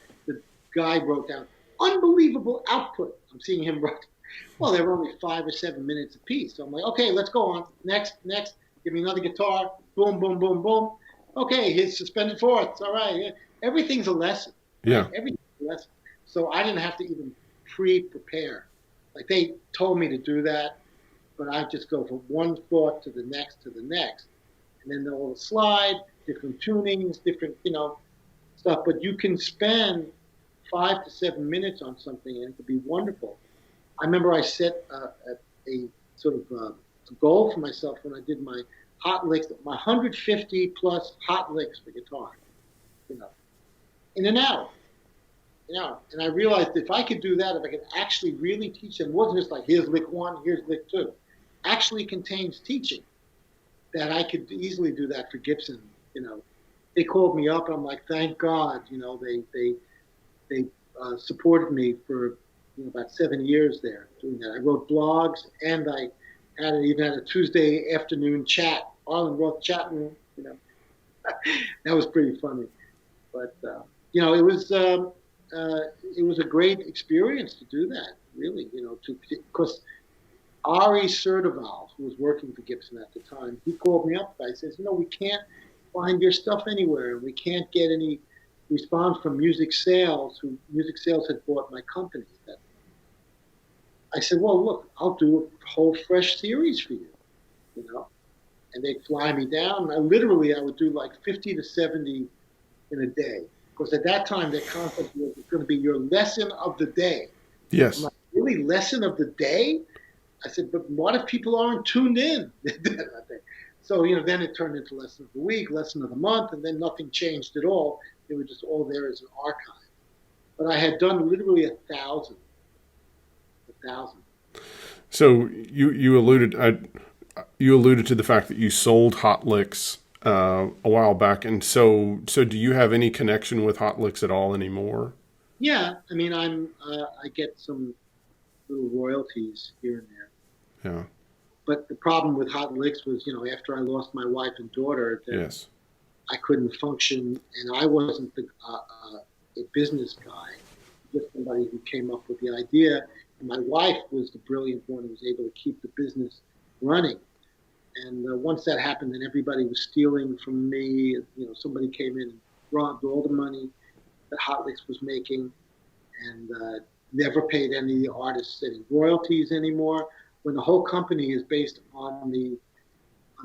guy wrote down unbelievable output. I'm seeing him write. Well, they were only 5 or 7 minutes apiece. So I'm like, okay, let's go on. Next. Give me another guitar. Boom, boom, boom, boom. Okay, here's suspended fourths. All right. Everything's a lesson. Right? Yeah. Everything's a lesson. So I didn't have to even pre-prepare. Like they told me to do that, but I just go from one thought to the next, and then they'll slide, different tunings, different stuff. But you can spend 5 to 7 minutes on something, and it could be wonderful. I remember I set a sort of a goal for myself when I did my hot licks, my 150 plus hot licks for guitar, in an hour. And I realized if I could do that, if I could actually really teach them, it wasn't just like here's lick one, here's lick two, actually contains teaching, that I could easily do that for Gibson. They called me up, and I'm like, thank God, they supported me for about 7 years there doing that. I wrote blogs, and I even had a Tuesday afternoon chat, Arlen Roth chat room. That was pretty funny. But it was a great experience to do that. Really, because Ari Sertival, who was working for Gibson at the time, he called me up. I says, we can't find your stuff anywhere, and we can't get any response from Music Sales, who Music Sales had bought my company. I said, well, look, I'll do a whole fresh series for you, and they'd fly me down. And I would do like 50 to 70 in a day. Because at that time, the concept was going to be your lesson of the day. Yes. I'm like, really, lesson of the day? I said, but what if people aren't tuned in? So, then it turned into lesson of the week, lesson of the month, and then nothing changed at all. They were just all there as an archive. But I had done literally 1,000. So you alluded to the fact that you sold Hot Licks a while back, and so do you have any connection with Hot Licks at all anymore? Yeah, I mean, I get some little royalties here and there. Yeah. But the problem with Hot Licks was, after I lost my wife and daughter, that Yes. I couldn't function, and I wasn't a business guy, just somebody who came up with the idea. And my wife was the brilliant one who was able to keep the business running. And once that happened, then everybody was stealing from me. Somebody came in and robbed all the money that Hot Licks was making, and never paid any of the artists any royalties anymore. When the whole company is based on the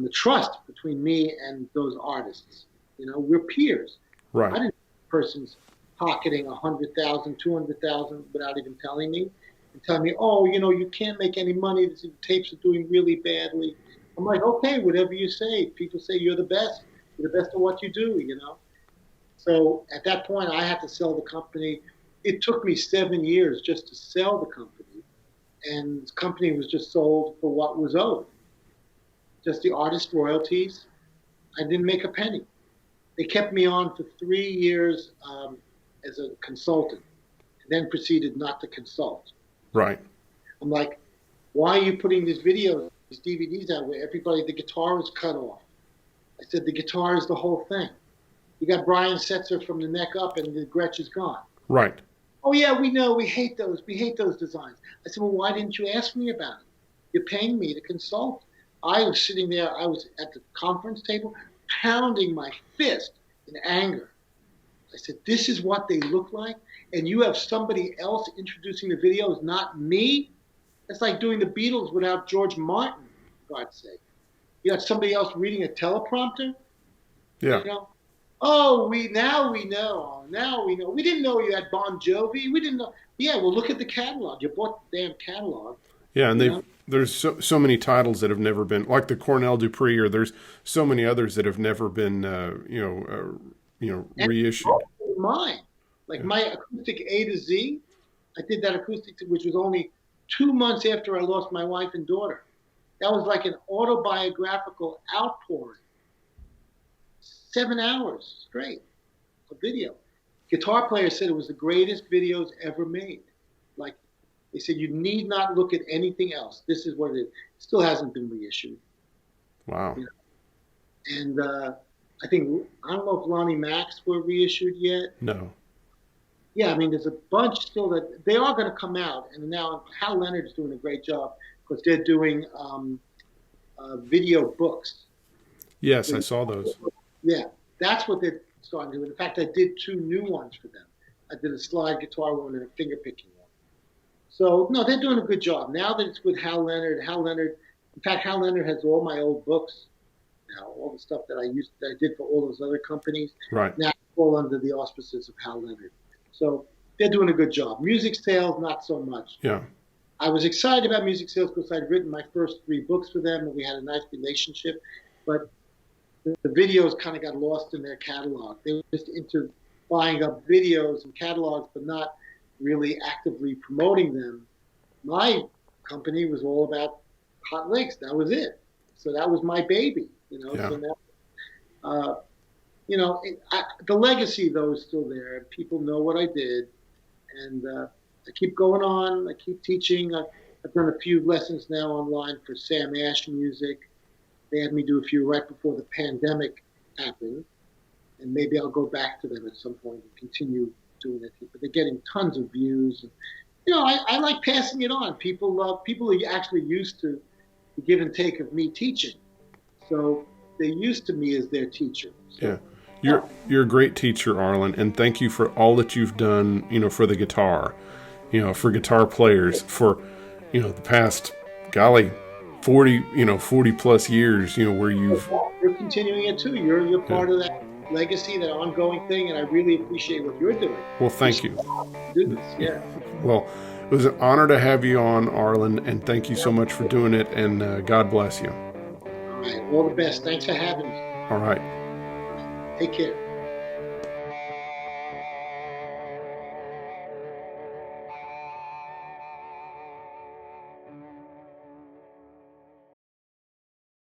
trust between me and those artists, we're peers. Right. I didn't know the person's pocketing 100,000, 200,000 without even telling me, and telling me, oh, you can't make any money. The tapes are doing really badly. I'm like, okay, whatever you say. People say you're the best. You're the best at what you do, So at that point, I had to sell the company. It took me 7 years just to sell the company, and the company was just sold for what was owed. Just the artist royalties. I didn't make a penny. They kept me on for 3 years as a consultant, and then proceeded not to consult. Right. I'm like, why are you putting these videos, these DVDs out where the guitar is cut off? I said, the guitar is the whole thing. You got Brian Setzer from the neck up and the Gretsch is gone. Right. Oh, yeah, we know. We hate those. We hate those designs. I said, well, why didn't you ask me about it? You're paying me to consult. I was sitting there. I was at the conference table pounding my fist in anger. I said, this is what they look like? And you have somebody else introducing the videos, not me? It's like doing the Beatles without George Martin, for God's sake. You got somebody else reading a teleprompter. Yeah. You know, oh, now we know. Now we know. We didn't know you had Bon Jovi. We didn't know. Yeah, well, look at the catalog. You bought the damn catalog. Yeah, and there's so many titles that have never been, like the Cornell Dupree, or there's so many others that have never been reissued. Mine, like my acoustic A to Z, I did that acoustic, which was only 2 months after I lost my wife and daughter. That was like an autobiographical outpouring. 7 hours straight of video. Guitar players said it was the greatest videos ever made. Like, they said, you need not look at anything else. This is what it is. Still hasn't been reissued. Wow. You know? And I don't know if Lonnie Mac's were reissued yet. No. Yeah, I mean, there's a bunch still that they are going to come out. And now Hal Leonard's doing a great job because they're doing video books. Yes, I saw those. Yeah, that's what they're starting to do. In fact, I did 2 new ones for them. I did a slide guitar one and a finger picking one. So, no, they're doing a good job. Now that it's with Hal Leonard, in fact, Hal Leonard has all my old books now, all the stuff that I did for all those other companies. Right. Now it's all under the auspices of Hal Leonard. So they're doing a good job. Music sales, not so much. Yeah. I was excited about music sales because I'd written my first 3 books for them and we had a nice relationship. But the videos kind of got lost in their catalog. They were just into buying up videos and catalogs, but not really actively promoting them. My company was all about Hot Licks. That was it. So that was my baby, you know. Yeah. So now, the legacy though is still there. People know what I did, and I keep going on. I keep teaching. I've done a few lessons now online for Sam Ash Music. They had me do a few right before the pandemic happened, and maybe I'll go back to them at some point and continue doing it. But they're getting tons of views. And, you know, I like passing it on. People are actually used to the give and take of me teaching, so they're used to me as their teacher. So, yeah, you're a great teacher, Arlen, and thank you for all that you've done. You know, for the guitar, you know, for guitar players, for the past 40 plus years, where you're continuing it too. You're part of that legacy, that ongoing thing, and I really appreciate what you're doing. Well, thank you. Goodness, yeah. Well, it was an honor to have you on, Arlen, and thank you so much for doing it, and God bless you. All right, all the best. Thanks for having me. All right. Take care.